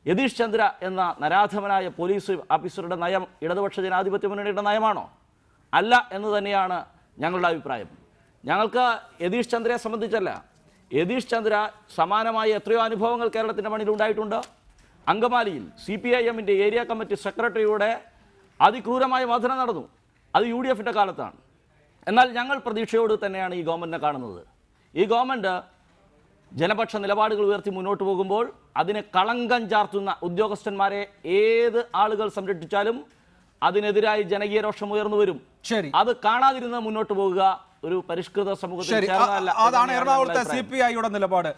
യതീഷ് ചന്ദ്ര എന്ന നരാധമനായ പോലീസ് ഓഫീസറുടെ നയം ഇടതുപക്ഷ ജനാധിപത്യ മുന്നണിയുടെ നയമാണോ? അല്ല എന്ന് തന്നെയാണ് ഞങ്ങളുടെ അഭിപ്രായം. ഞങ്ങൾക്ക് യതീഷ് ചന്ദ്രയെ സംബന്ധിച്ചല്ല, യതീഷ് ചന്ദ്ര സമാനമായ എത്രയോ അനുഭവങ്ങൾ കേരളത്തിൻ്റെ മണ്ണിൽ ഉണ്ടായിട്ടുണ്ട്. അങ്കമാലിയിൽ CPIM-ൻ്റെ ഏരിയ കമ്മിറ്റി സെക്രട്ടറിയുടെ അതിക്രൂരമായ മർദ്ദനം നടന്നു. അത് UDF-ൻ്റെ കാലത്താണ്. എന്നാൽ ഞങ്ങൾ പ്രതീക്ഷയോട് തന്നെയാണ് ഈ ഗവൺമെൻറ്റിനെ കാണുന്നത്. ഈ ഗവൺമെൻറ് ജനപക്ഷ നിലപാടുകൾ ഉയർത്തി മുന്നോട്ട് പോകുമ്പോൾ അതിനെ കളങ്കം ചാർത്തുന്ന ഉദ്യോഗസ്ഥന്മാരെ ഏത് ആളുകൾ സംരക്ഷിച്ചാലും അതിനെതിരായി ജനകീയ രോഷം ഉയർന്നു വരും. അത് കാണാതിരുന്ന് മുന്നോട്ട് പോകുക ഒരു പരിഷ്കൃത സമൂഹത്തിൽ അതാണ് എറണാകുളത്തെ CPI-യുടെ നിലപാട്.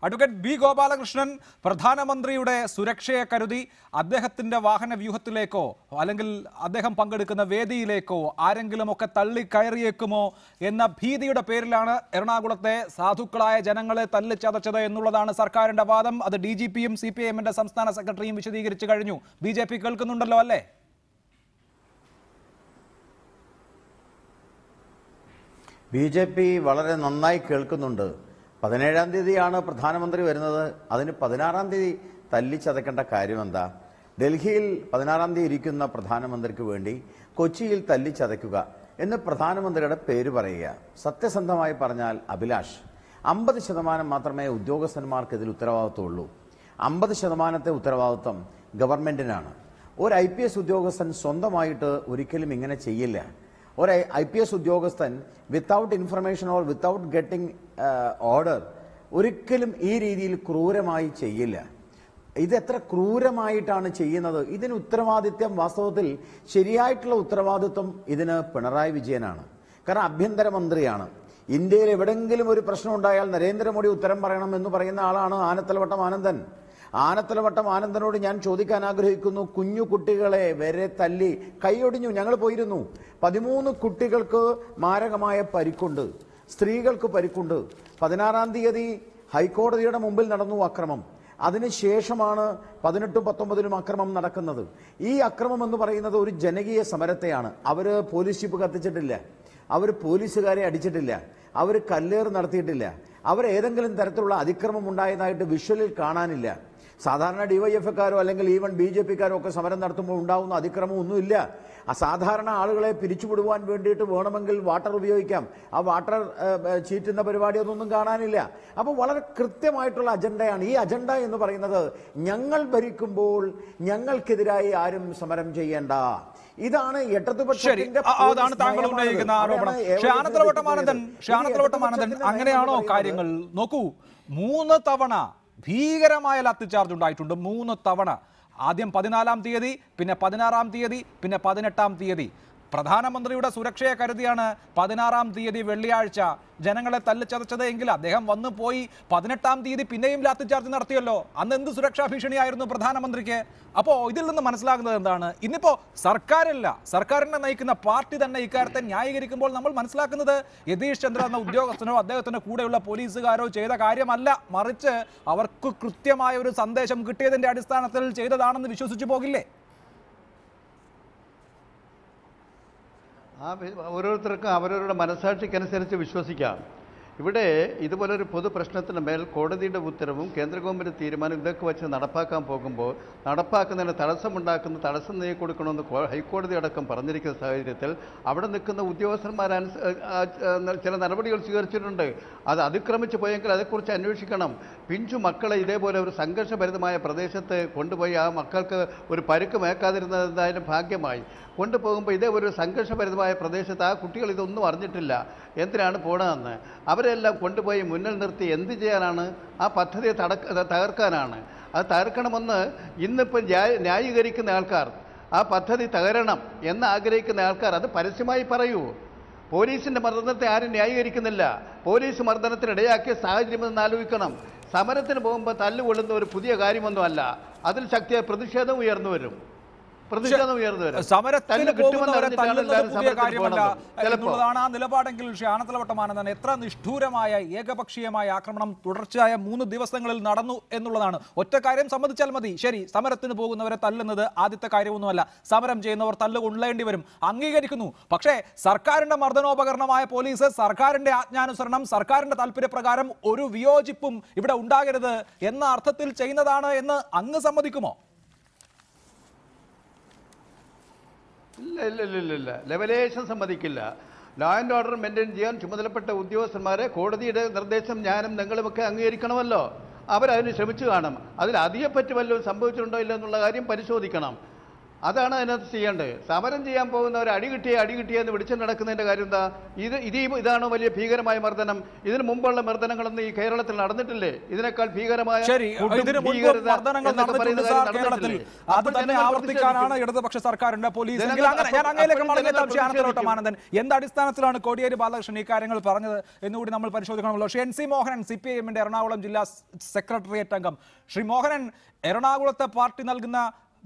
അഡ്വക്കേറ്റ് ബി ഗോപാലകൃഷ്ണൻ, പ്രധാനമന്ത്രിയുടെ സുരക്ഷയെ കരുതി അദ്ദേഹത്തിന്റെ വാഹന വ്യൂഹത്തിലേക്കോ അല്ലെങ്കിൽ അദ്ദേഹം പങ്കെടുക്കുന്ന വേദിയിലേക്കോ ആരെങ്കിലുമൊക്കെ തള്ളിക്കയറിയേക്കുമോ എന്ന ഭീതിയുടെ പേരിലാണ് എറണാകുളത്തെ സാധുക്കളായ ജനങ്ങളെ തല്ലിച്ചതച്ചത് എന്നുള്ളതാണ് സർക്കാരിന്റെ വാദം. അത് DGPയും CPIMന്റെ സംസ്ഥാന സെക്രട്ടറിയും വിശദീകരിച്ചു കഴിഞ്ഞു. BJP കേൾക്കുന്നുണ്ടല്ലോ അല്ലേ? BJP വളരെ നന്നായി കേൾക്കുന്നുണ്ട്. 17-ാം തീയതിയാണ് പ്രധാനമന്ത്രി വരുന്നത്. അതിന് 16-ാം തീയതി തല്ലിച്ചതക്കേണ്ട കാര്യമെന്താ? ഡൽഹിയിൽ 16-ാം തീയതി ഇരിക്കുന്ന പ്രധാനമന്ത്രിക്ക് വേണ്ടി കൊച്ചിയിൽ തല്ലിച്ചതയ്ക്കുക എന്ന് പ്രധാനമന്ത്രിയുടെ പേര് പറയുക. സത്യസന്ധമായി പറഞ്ഞാൽ അഭിലാഷ്, 50% മാത്രമേ ഉദ്യോഗസ്ഥന്മാർക്ക് ഇതിൽ ഉത്തരവാദിത്വമുള്ളൂ. 50% ഉത്തരവാദിത്വം ഗവൺമെന്റിനാണ്. ഒരു IPS ഉദ്യോഗസ്ഥൻ സ്വന്തമായിട്ട് ഒരിക്കലും ഇങ്ങനെ ചെയ്യില്ല. ഒരു IPS ഉദ്യോഗസ്ഥൻ without information or without getting order ഒരിക്കലും ഈ രീതിയിൽ ക്രൂരമായി ചെയ്യില്ല. ഇത് എത്ര ക്രൂരമായിട്ടാണ് ചെയ്യുന്നത്? ഇതിന് ഉത്തരവാദിത്വം, വാസ്തവത്തിൽ ശരിയായിട്ടുള്ള ഉത്തരവാദിത്വം ഇതിന് പിണറായി വിജയനാണ്. കാരണം ആഭ്യന്തരമന്ത്രിയാണ്. ഇന്ത്യയിൽ എവിടെങ്കിലും ഒരു പ്രശ്നം ഉണ്ടായാൽ നരേന്ദ്രമോദി ഉത്തരം പറയണം എന്ന് പറയുന്ന ആളാണ് ആനത്തലവട്ടം ആനന്ദൻ. ആനത്തലവട്ടം ആനന്ദനോട് ഞാൻ ചോദിക്കാൻ ആഗ്രഹിക്കുന്നു, കുഞ്ഞു കുട്ടികളെ വരെ തല്ലി കൈയൊടിഞ്ഞു. ഞങ്ങൾ പോയിരുന്നു. 13 കുട്ടികൾക്ക് മാരകമായ പരിക്കുണ്ട്, സ്ത്രീകൾക്ക് പരിക്കുണ്ട്. 16-ാം തീയതി ഹൈക്കോടതിയുടെ മുമ്പിൽ നടന്നു അക്രമം. അതിനുശേഷമാണ് 18-ഉം 19-ലും അക്രമം നടക്കുന്നത്. ഈ അക്രമം എന്ന് പറയുന്നത് ഒരു ജനകീയ സമരത്തെയാണ്. അവർ പോലീസ് ജീപ്പ് കത്തിച്ചിട്ടില്ല, അവർ പോലീസുകാരെ അടിച്ചിട്ടില്ല, അവർ കല്ലേറ് നടത്തിയിട്ടില്ല, അവർ ഏതെങ്കിലും തരത്തിലുള്ള അതിക്രമം ഉണ്ടായതായിട്ട് വിഷ്വലിൽ കാണാനില്ല. സാധാരണ DYFക്കാരോ അല്ലെങ്കിൽ ഈവൻ BJPക്കാരോ ഒക്കെ സമരം നടത്തുമ്പോൾ ഉണ്ടാകുന്ന അതിക്രമം ഒന്നുമില്ല. അസാധാരണ ആളുകളെ പിരിച്ചുവിടുവാൻ വേണ്ടിയിട്ട് വേണമെങ്കിൽ വാട്ടർ ഉപയോഗിക്കാം. ആ വാട്ടർ ചീറ്റുന്ന പരിപാടി അതൊന്നും കാണാനില്ല. അപ്പോൾ വളരെ കൃത്യമായിട്ടുള്ള അജണ്ടയാണ്. ഈ അജണ്ട എന്ന് പറയുന്നത് ഞങ്ങൾ ഭരിക്കുമ്പോൾ ഞങ്ങൾക്കെതിരായി ആരും സമരം ചെയ്യേണ്ട. ഇതാണ് ഇടതുപക്ഷത്തിന്റെ അതാണ് താങ്കൾ ഉന്നയിക്കുന്ന ആരോപണം. ആനത്തലവട്ടം ആനന്ദൻ, അങ്ങനെയാണോ കാര്യങ്ങൾ? നോക്കൂ, 3 തവണ ഭീകരമായ ലാത്തിച്ചാർജ് ഉണ്ടായിട്ടുണ്ട്. 3 തവണ. ആദ്യം 14-ാം തീയതി, പിന്നെ 16-ാം തീയതി, പിന്നെ 18-ാം തീയതി. പ്രധാനമന്ത്രിയുടെ സുരക്ഷയെ കരുതിയാണ് 16-ാം തീയതി വെള്ളിയാഴ്ച ജനങ്ങളെ തല്ലിച്ചതച്ചത് എങ്കിൽ അദ്ദേഹം വന്നു പോയി 18-ാം തീയതി പിന്നെയും ലാത്തിച്ചാർജ് നടത്തിയല്ലോ. അന്ന് എന്ത് സുരക്ഷാ ഭീഷണിയായിരുന്നു പ്രധാനമന്ത്രിക്ക്? അപ്പോൾ ഇതിൽ നിന്ന് മനസ്സിലാകുന്നത് എന്താണ്? ഇന്നിപ്പോൾ സർക്കാരിനെ നയിക്കുന്ന പാർട്ടി തന്നെ ഇക്കാര്യത്തെ ന്യായീകരിക്കുമ്പോൾ നമ്മൾ മനസ്സിലാക്കുന്നത് യതീഷ് ചന്ദ്ര എന്ന ഉദ്യോഗസ്ഥനോ അദ്ദേഹത്തിന്റെ കൂടെയുള്ള പോലീസുകാരോ ചെയ്ത കാര്യമല്ല, മറിച്ച് അവർക്ക് കൃത്യമായ ഒരു സന്ദേശം കിട്ടിയതിന്റെ അടിസ്ഥാനത്തിൽ ചെയ്തതാണെന്ന് വിശ്വസിച്ചു പോകില്ലേ? ഓരോരുത്തർക്കും അവരവരുടെ മനസാക്ഷിക്കനുസരിച്ച് വിശ്വസിക്കാം. ഇവിടെ ഇതുപോലൊരു പൊതു പ്രശ്നത്തിന് മേൽ കോടതിയുടെ ഉത്തരവും കേന്ദ്ര ഗവൺമെൻറ് തീരുമാനം ഇതൊക്കെ വെച്ച് നടപ്പാക്കാൻ പോകുമ്പോൾ നടപ്പാക്കുന്നതിന് തടസ്സം നീക്കിക്കൊടുക്കണമെന്ന് ഹൈക്കോടതി അടക്കം പറഞ്ഞിരിക്കുന്ന സാഹചര്യത്തിൽ അവിടെ നിൽക്കുന്ന ഉദ്യോഗസ്ഥന്മാർ ചില നടപടികൾ സ്വീകരിച്ചിട്ടുണ്ട്. അത് അതിക്രമിച്ച് പോയെങ്കിൽ അതേക്കുറിച്ച് അന്വേഷിക്കണം. പിഞ്ചു മക്കളെ ഇതേപോലെ ഒരു സംഘർഷഭരിതമായ പ്രദേശത്ത് കൊണ്ടുപോയി ആ മക്കൾക്ക് ഒരു പരുക്ക് മേക്കാതിരുന്നത് എന്തായാലും ഭാഗ്യമായി. കൊണ്ടുപോകുമ്പോൾ ഇതേ ഒരു സംഘർഷഭരിതമായ പ്രദേശത്ത് ആ കുട്ടികൾ ഇതൊന്നും അറിഞ്ഞിട്ടില്ല എന്തിനാണ് പോണതെന്ന്. അവരെല്ലാം കൊണ്ടുപോയി മുന്നിൽ നിർത്തി എന്ത് ചെയ്യാനാണ്? ആ പദ്ധതിയെ തകർക്കാനാണ്. അത് തകർക്കണമെന്ന് ഇന്നിപ്പോൾ ന്യായീകരിക്കുന്ന ആൾക്കാർ, ആ പദ്ധതി തകരണം എന്ന് ആഗ്രഹിക്കുന്ന ആൾക്കാർ അത് പരസ്യമായി പറയൂ. പോലീസിൻ്റെ മർദ്ദനത്തെ ആരും ന്യായീകരിക്കുന്നില്ല. പോലീസ് മർദ്ദനത്തിനിടയാക്കിയ സാഹചര്യമെന്ന് ആലോചിക്കണം. സമരത്തിന് പോകുമ്പോൾ തല്ലുകൊള്ളുന്ന ഒരു പുതിയ കാര്യമൊന്നുമല്ല. അതിൽ ശക്തിയായ പ്രതിഷേധം ഉയർന്നു വരും. സമരത്തിന് പോകുന്നവരെ തല്ലുന്നത് പുതിയ കാര്യമല്ല എന്നുള്ളതാണ് ആ നിലപാടെങ്കിൽ ആനത്തലവട്ടം ആനന്ദൻ, എത്ര നിഷ്ഠൂരമായ ഏകപക്ഷീയമായ ആക്രമണം തുടർച്ചയായ 3 ദിവസങ്ങളിൽ നടന്നു എന്നുള്ളതാണ്. ഒറ്റ കാര്യം സമ്മതിച്ചാൽ മതി. ശരി, സമരത്തിന് പോകുന്നവരെ തല്ലുന്നത് ആദ്യത്തെ കാര്യമൊന്നുമല്ല. സമരം ചെയ്യുന്നവർ തല്ലുകൊള്ളേണ്ടി വരും, അംഗീകരിക്കുന്നു. പക്ഷേ സർക്കാരിന്റെ മർദ്ദനോപകരണമായ പോലീസ് സർക്കാരിന്റെ ആജ്ഞാനുസരണം, സർക്കാരിന്റെ താല്പര്യപ്രകാരം ഒരു വിയോജിപ്പും ഇവിടെ ഉണ്ടാകരുത് എന്ന അർത്ഥത്തിൽ ചെയ്യുന്നതാണ് എന്ന് അങ്ങ് സമ്മതിക്കുമോ? ഇല്ല, ലെവലേഷൻ സമ്മതിക്കില്ല. ലോ ആൻഡ് ഓർഡർ മെയിൻറ്റെയിൻ ചെയ്യാൻ ചുമതലപ്പെട്ട ഉദ്യോഗസ്ഥന്മാരെ കോടതിയുടെ നിർദ്ദേശം ഞാനും നിങ്ങളുമൊക്കെ അംഗീകരിക്കണമല്ലോ. അവരതിന് ശ്രമിച്ചു കാണും. അതിൽ അധികപ്പറ്റി വല്ലതും സംഭവിച്ചിട്ടുണ്ടോ ഇല്ല എന്നുള്ള കാര്യം പരിശോധിക്കണം. അതാണ് അതിനകത്ത് ചെയ്യേണ്ടത്. സമരം ചെയ്യാൻ പോകുന്നവർ അടി കിട്ടിയെന്ന് പിടിച്ചു നടക്കുന്നതിന്റെ കാര്യം എന്താ? ഇതാണോ വലിയ ഭീകരമായ മർദ്ദനം? ഇതിനു മുമ്പുള്ള മർദ്ദനങ്ങളൊന്നും ഈ കേരളത്തിൽ നടന്നിട്ടില്ലേ? ഇതിനേക്കാൾ ഭീകരമായ ഇടതുപക്ഷ സർക്കാരിന്റെ പോലീസ് ആനന്ദൻ എന്ത് അടിസ്ഥാനത്തിലാണ് കോടിയേരി ബാലകൃഷ്ണൻ ഈ കാര്യങ്ങൾ പറഞ്ഞത് എന്നുകൂടി നമ്മൾ പരിശോധിക്കണമല്ലോ. ശ്രീ NC മോഹനൻ, CPIM-ന്റെ എറണാകുളം ജില്ലാ സെക്രട്ടേറിയറ്റ് അംഗം. ശ്രീ മോഹനൻ, എറണാകുളത്തെ പാർട്ടി നൽകുന്ന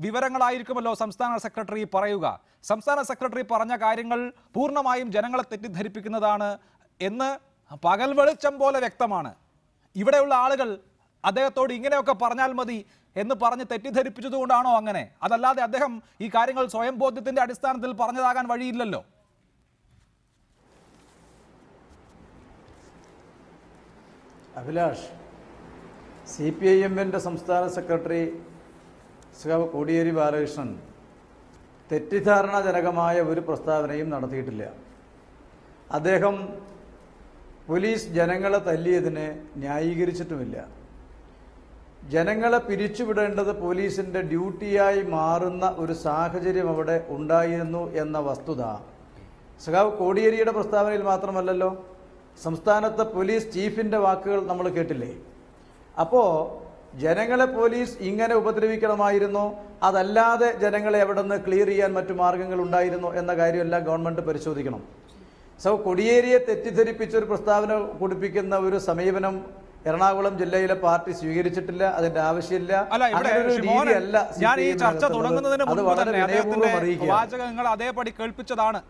വിവരങ്ങളായിരിക്കുമല്ലോ സംസ്ഥാന സെക്രട്ടറി പറയുക. സംസ്ഥാന സെക്രട്ടറി പറഞ്ഞ കാര്യങ്ങൾ പൂർണ്ണമായും ജനങ്ങളെ തെറ്റിദ്ധരിപ്പിക്കുന്നതാണ് എന്ന് പകൽ വെളിച്ചം പോലെ വ്യക്തമാണ്. ഇവിടെയുള്ള ആളുകൾ അദ്ദേഹത്തോട് ഇങ്ങനെയൊക്കെ പറഞ്ഞാൽ മതി എന്ന് പറഞ്ഞ് തെറ്റിദ്ധരിപ്പിച്ചതുകൊണ്ടാണോ അങ്ങനെ? അതല്ലാതെ അദ്ദേഹം ഈ കാര്യങ്ങൾ സ്വയം ബോധ്യത്തിന്റെ അടിസ്ഥാനത്തിൽ പറഞ്ഞതാകാൻ വഴിയില്ലല്ലോ. അഭിലാഷ്, CPIM-ന്റെ സംസ്ഥാന സെക്രട്ടറി കോടിയേരി ബാലകൃഷ്ണൻ തെറ്റിദ്ധാരണാജനകമായ ഒരു പ്രസ്താവനയും നടത്തിയിട്ടില്ല. അദ്ദേഹം പോലീസ് ജനങ്ങളെ തല്ലിയതിനെ ന്യായീകരിച്ചിട്ടുമില്ല. ജനങ്ങളെ പിരിച്ചുവിടേണ്ടത് പോലീസിൻ്റെ ഡ്യൂട്ടിയായി മാറുന്ന ഒരു സാഹചര്യം അവിടെ ഉണ്ടായിരുന്നു എന്ന വസ്തുത കോടിയേരിയുടെ പ്രസ്താവനയിൽ മാത്രമല്ലല്ലോ, സംസ്ഥാനത്തെ പോലീസ് ചീഫിൻ്റെ വാക്കുകൾ നമ്മൾ കേട്ടില്ലേ? അപ്പോൾ ജനങ്ങളെ പോലീസ് ഇങ്ങനെ ഉപദ്രവിക്കണമായിരുന്നോ, അതല്ലാതെ ജനങ്ങളെ എവിടെ നിന്ന് ക്ലിയർ ചെയ്യാൻ മറ്റു മാർഗങ്ങൾ ഉണ്ടായിരുന്നോ എന്ന കാര്യമെല്ലാം ഗവൺമെൻറ് പരിശോധിക്കണം. കോടിയേരിയെ തെറ്റിദ്ധരിപ്പിച്ചൊരു പ്രസ്താവന കൊടുപ്പിക്കുന്ന ഒരു സമീപനം എറണാകുളം ജില്ലയിലെ പാർട്ടി സ്വീകരിച്ചിട്ടില്ല. അതിന്റെ ആവശ്യമില്ല. ഞാൻ ഈ ചർച്ച തുടങ്ങുന്നതിന് മുമ്പ് തന്നെ അദ്ദേഹത്തിന്റെ വാചകങ്ങൾ അതേപടി കേൾപ്പിച്ചതാണ്.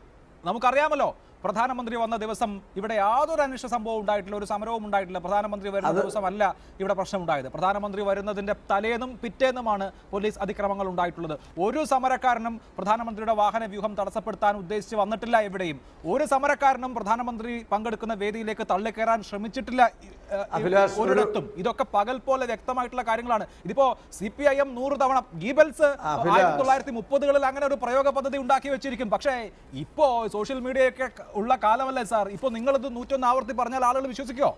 നമുക്കറിയാമല്ലോ, പ്രധാനമന്ത്രി വന്ന ദിവസം ഇവിടെ യാതൊരു അനിഷ്ട സംഭവം ഉണ്ടായിട്ടില്ല, ഒരു സമരവും ഉണ്ടായിട്ടില്ല. പ്രധാനമന്ത്രി വരുന്ന ദിവസമല്ല ഇവിടെ പ്രശ്നമുണ്ടായത്. പ്രധാനമന്ത്രി വരുന്നതിന്റെ തലേന്നും പിറ്റേന്നുമാണ് പോലീസ് അതിക്രമങ്ങൾ ഉണ്ടായിട്ടുള്ളത്. ഒരു സമരക്കാരനും പ്രധാനമന്ത്രിയുടെ വാഹന വ്യൂഹം തടസ്സപ്പെടുത്താൻ ഉദ്ദേശിച്ച് വന്നിട്ടില്ല. എവിടെയും ഒരു സമരക്കാരനും പ്രധാനമന്ത്രി പങ്കെടുക്കുന്ന വേദിയിലേക്ക് തള്ളിക്കയറാൻ ശ്രമിച്ചിട്ടില്ല ഒരിടത്തും. ഇതൊക്കെ പകൽ പോലെ വ്യക്തമായിട്ടുള്ള കാര്യങ്ങളാണ്. ഇതിപ്പോ CPIM 100 തവണ ഗീബൽസ് 1930-കളിൽ അങ്ങനെ ഒരു പ്രയോഗ പദ്ധതി ഉണ്ടാക്കി വെച്ചിരിക്കും. പക്ഷേ ഇപ്പോ സോഷ്യൽ മീഡിയയൊക്കെ ഉള്ള കാലമല്ലേ സാർ? ഇപ്പൊ നിങ്ങളിത് 101 ആവർത്തി പറഞ്ഞാൽ ആളുകൾ വിശ്വസിക്കോ?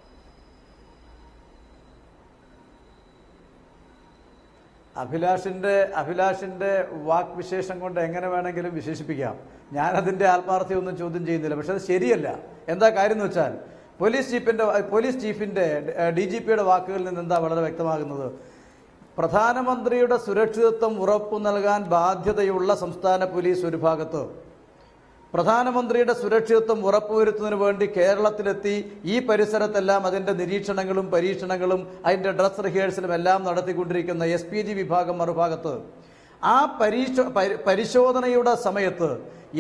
അഭിലാഷിന്റെ വാക്വിശേഷം കൊണ്ട് എങ്ങനെ വേണമെങ്കിലും വിശേഷിപ്പിക്കാം. ഞാനതിന്റെ ആത്മാർത്ഥ്യമൊന്നും ചോദ്യം ചെയ്യുന്നില്ല. പക്ഷെ അത് ശരിയല്ല. എന്താ കാര്യം എന്ന് വെച്ചാൽ പോലീസ് ചീഫിന്റെ DGPയുടെ വാക്കുകളിൽ നിന്ന് എന്താ വളരെ വ്യക്തമാകുന്നത്? പ്രധാനമന്ത്രിയുടെ സുരക്ഷിതത്വം ഉറപ്പു നൽകാൻ ബാധ്യതയുള്ള സംസ്ഥാന പോലീസ് ഒരു ഭാഗത്ത്, പ്രധാനമന്ത്രിയുടെ സുരക്ഷിതത്വം ഉറപ്പുവരുത്തുന്നതിന് വേണ്ടി കേരളത്തിലെത്തി ഈ പരിസരത്തെല്ലാം അതിൻ്റെ നിരീക്ഷണങ്ങളും പരീക്ഷണങ്ങളും അതിൻ്റെ ഡ്രസ് റിഹേഴ്സലും എല്ലാം നടത്തിക്കൊണ്ടിരിക്കുന്ന SPG വിഭാഗം മറുഭാഗത്ത്, ആ പരിശോധനയുടെ സമയത്ത്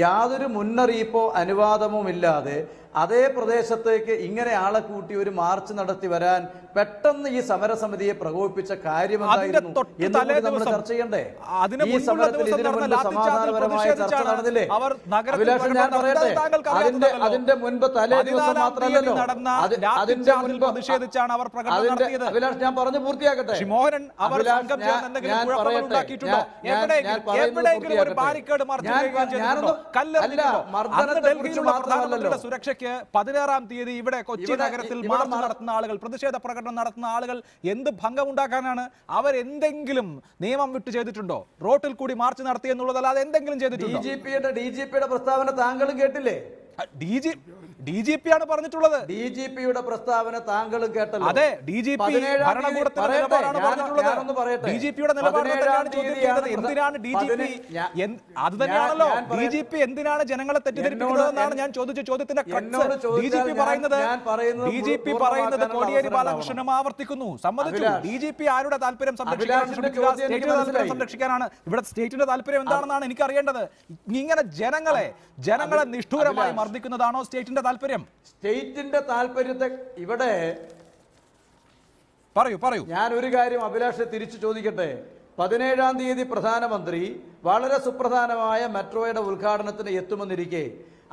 യാതൊരു മുന്നറിയിപ്പോ അനുവാദമോ ഇല്ലാതെ അതേ പ്രദേശത്തേക്ക് ഇങ്ങനെ ആളെ കൂട്ടി ഒരു മാർച്ച് നടത്തി വരാൻ പെട്ടെന്ന് ഈ സമരസമിതിയെ പ്രകോപിപ്പിച്ച കാര്യം എന്തായിരുന്നു എന്നുകൂടി നമ്മൾ ചർച്ച ചെയ്യണ്ടേ? ഈ സമരത്തിൽ ഇതിനു മുൻപ് സമാധാനപരമായ ചർച്ച നടന്നില്ലേ? അഭിലാഷൻ, ഞാൻ പറയട്ടെ, അതിന്റെ മുൻപ് തലേ ദിവസം മാത്രമല്ലല്ലോ, അതിന്റെ മുൻപ് അഭിലാഷ്, ഞാൻ പറഞ്ഞു പൂർത്തിയാക്കട്ടെ. സുരക്ഷയ്ക്ക് 16-ാം തീയതി ഇവിടെ കൊച്ചി നഗരത്തിൽ മാർച്ച് നടത്തുന്ന ആളുകൾ, പ്രതിഷേധ പ്രകടനം നടത്തുന്ന ആളുകൾ എന്ത് ഭംഗമുണ്ടാക്കാനാണ്? അവരെന്തെങ്കിലും നിയമം വിട്ട് ചെയ്തിട്ടുണ്ടോ? റോട്ടിൽ കൂടി മാർച്ച് നടത്തി എന്നുള്ളതല്ലാതെ എന്തെങ്കിലും ചെയ്തിട്ടുണ്ടോ? DGPയുടെ പ്രസ്താവന താങ്കളും കേട്ടില്ലേ? DGP ആണ് പറഞ്ഞിട്ടുള്ളത്. DGPയുടെ പ്രസ്താവന താങ്കളും കേട്ടല്ലോ. അതെ, DGP ഭരണകൂടത്തിന്റെ നിലപാടാണ് പറഞ്ഞിട്ടുള്ളത്. DGPയുടെ നിലപാടാണ് ചോദ്യം ചെയ്തത്. എന്തിനാണ് DGP, അത് തന്നെയാണല്ലോ DGP എന്തിനാണ് ജനങ്ങളെ തെറ്റിദ്ധരിപ്പിക്കുന്നതെന്നാണ് ഞാൻ ചോദിച്ച ചോദ്യത്തിന്റെ DGP പറയുന്നത് കോടിയേരി ബാലകൃഷ്ണനും ആവർത്തിക്കുന്നു. സമ്മതിച്ചു, DGP ആരുടെ താല്പര്യം സംരക്ഷിക്കാനാണ്? ഇവിടെ സ്റ്റേറ്റിന്റെ താല്പര്യം എന്താണെന്നാണ് എനിക്ക് അറിയേണ്ടത്. ഇങ്ങനെ ജനങ്ങളെ നിഷ്ഠൂരമായി മർദ്ദിക്കുന്നതാണോ സ്റ്റേറ്റിന്റെ താല്പര്യം? സ്റ്റേറ്റിന്റെ താല്പര്യത്തെ ഇവിടെ പറയൂ. ഞാൻ ഒരു കാര്യം അഭിലാഷെ തിരിച്ചു ചോദിക്കട്ടെ. 17-ാം തീയതി പ്രധാനമന്ത്രി വളരെ സുപ്രധാനമായ മെട്രോയുടെ ഉദ്ഘാടനത്തിന് എത്തുമെന്നിരിക്കെ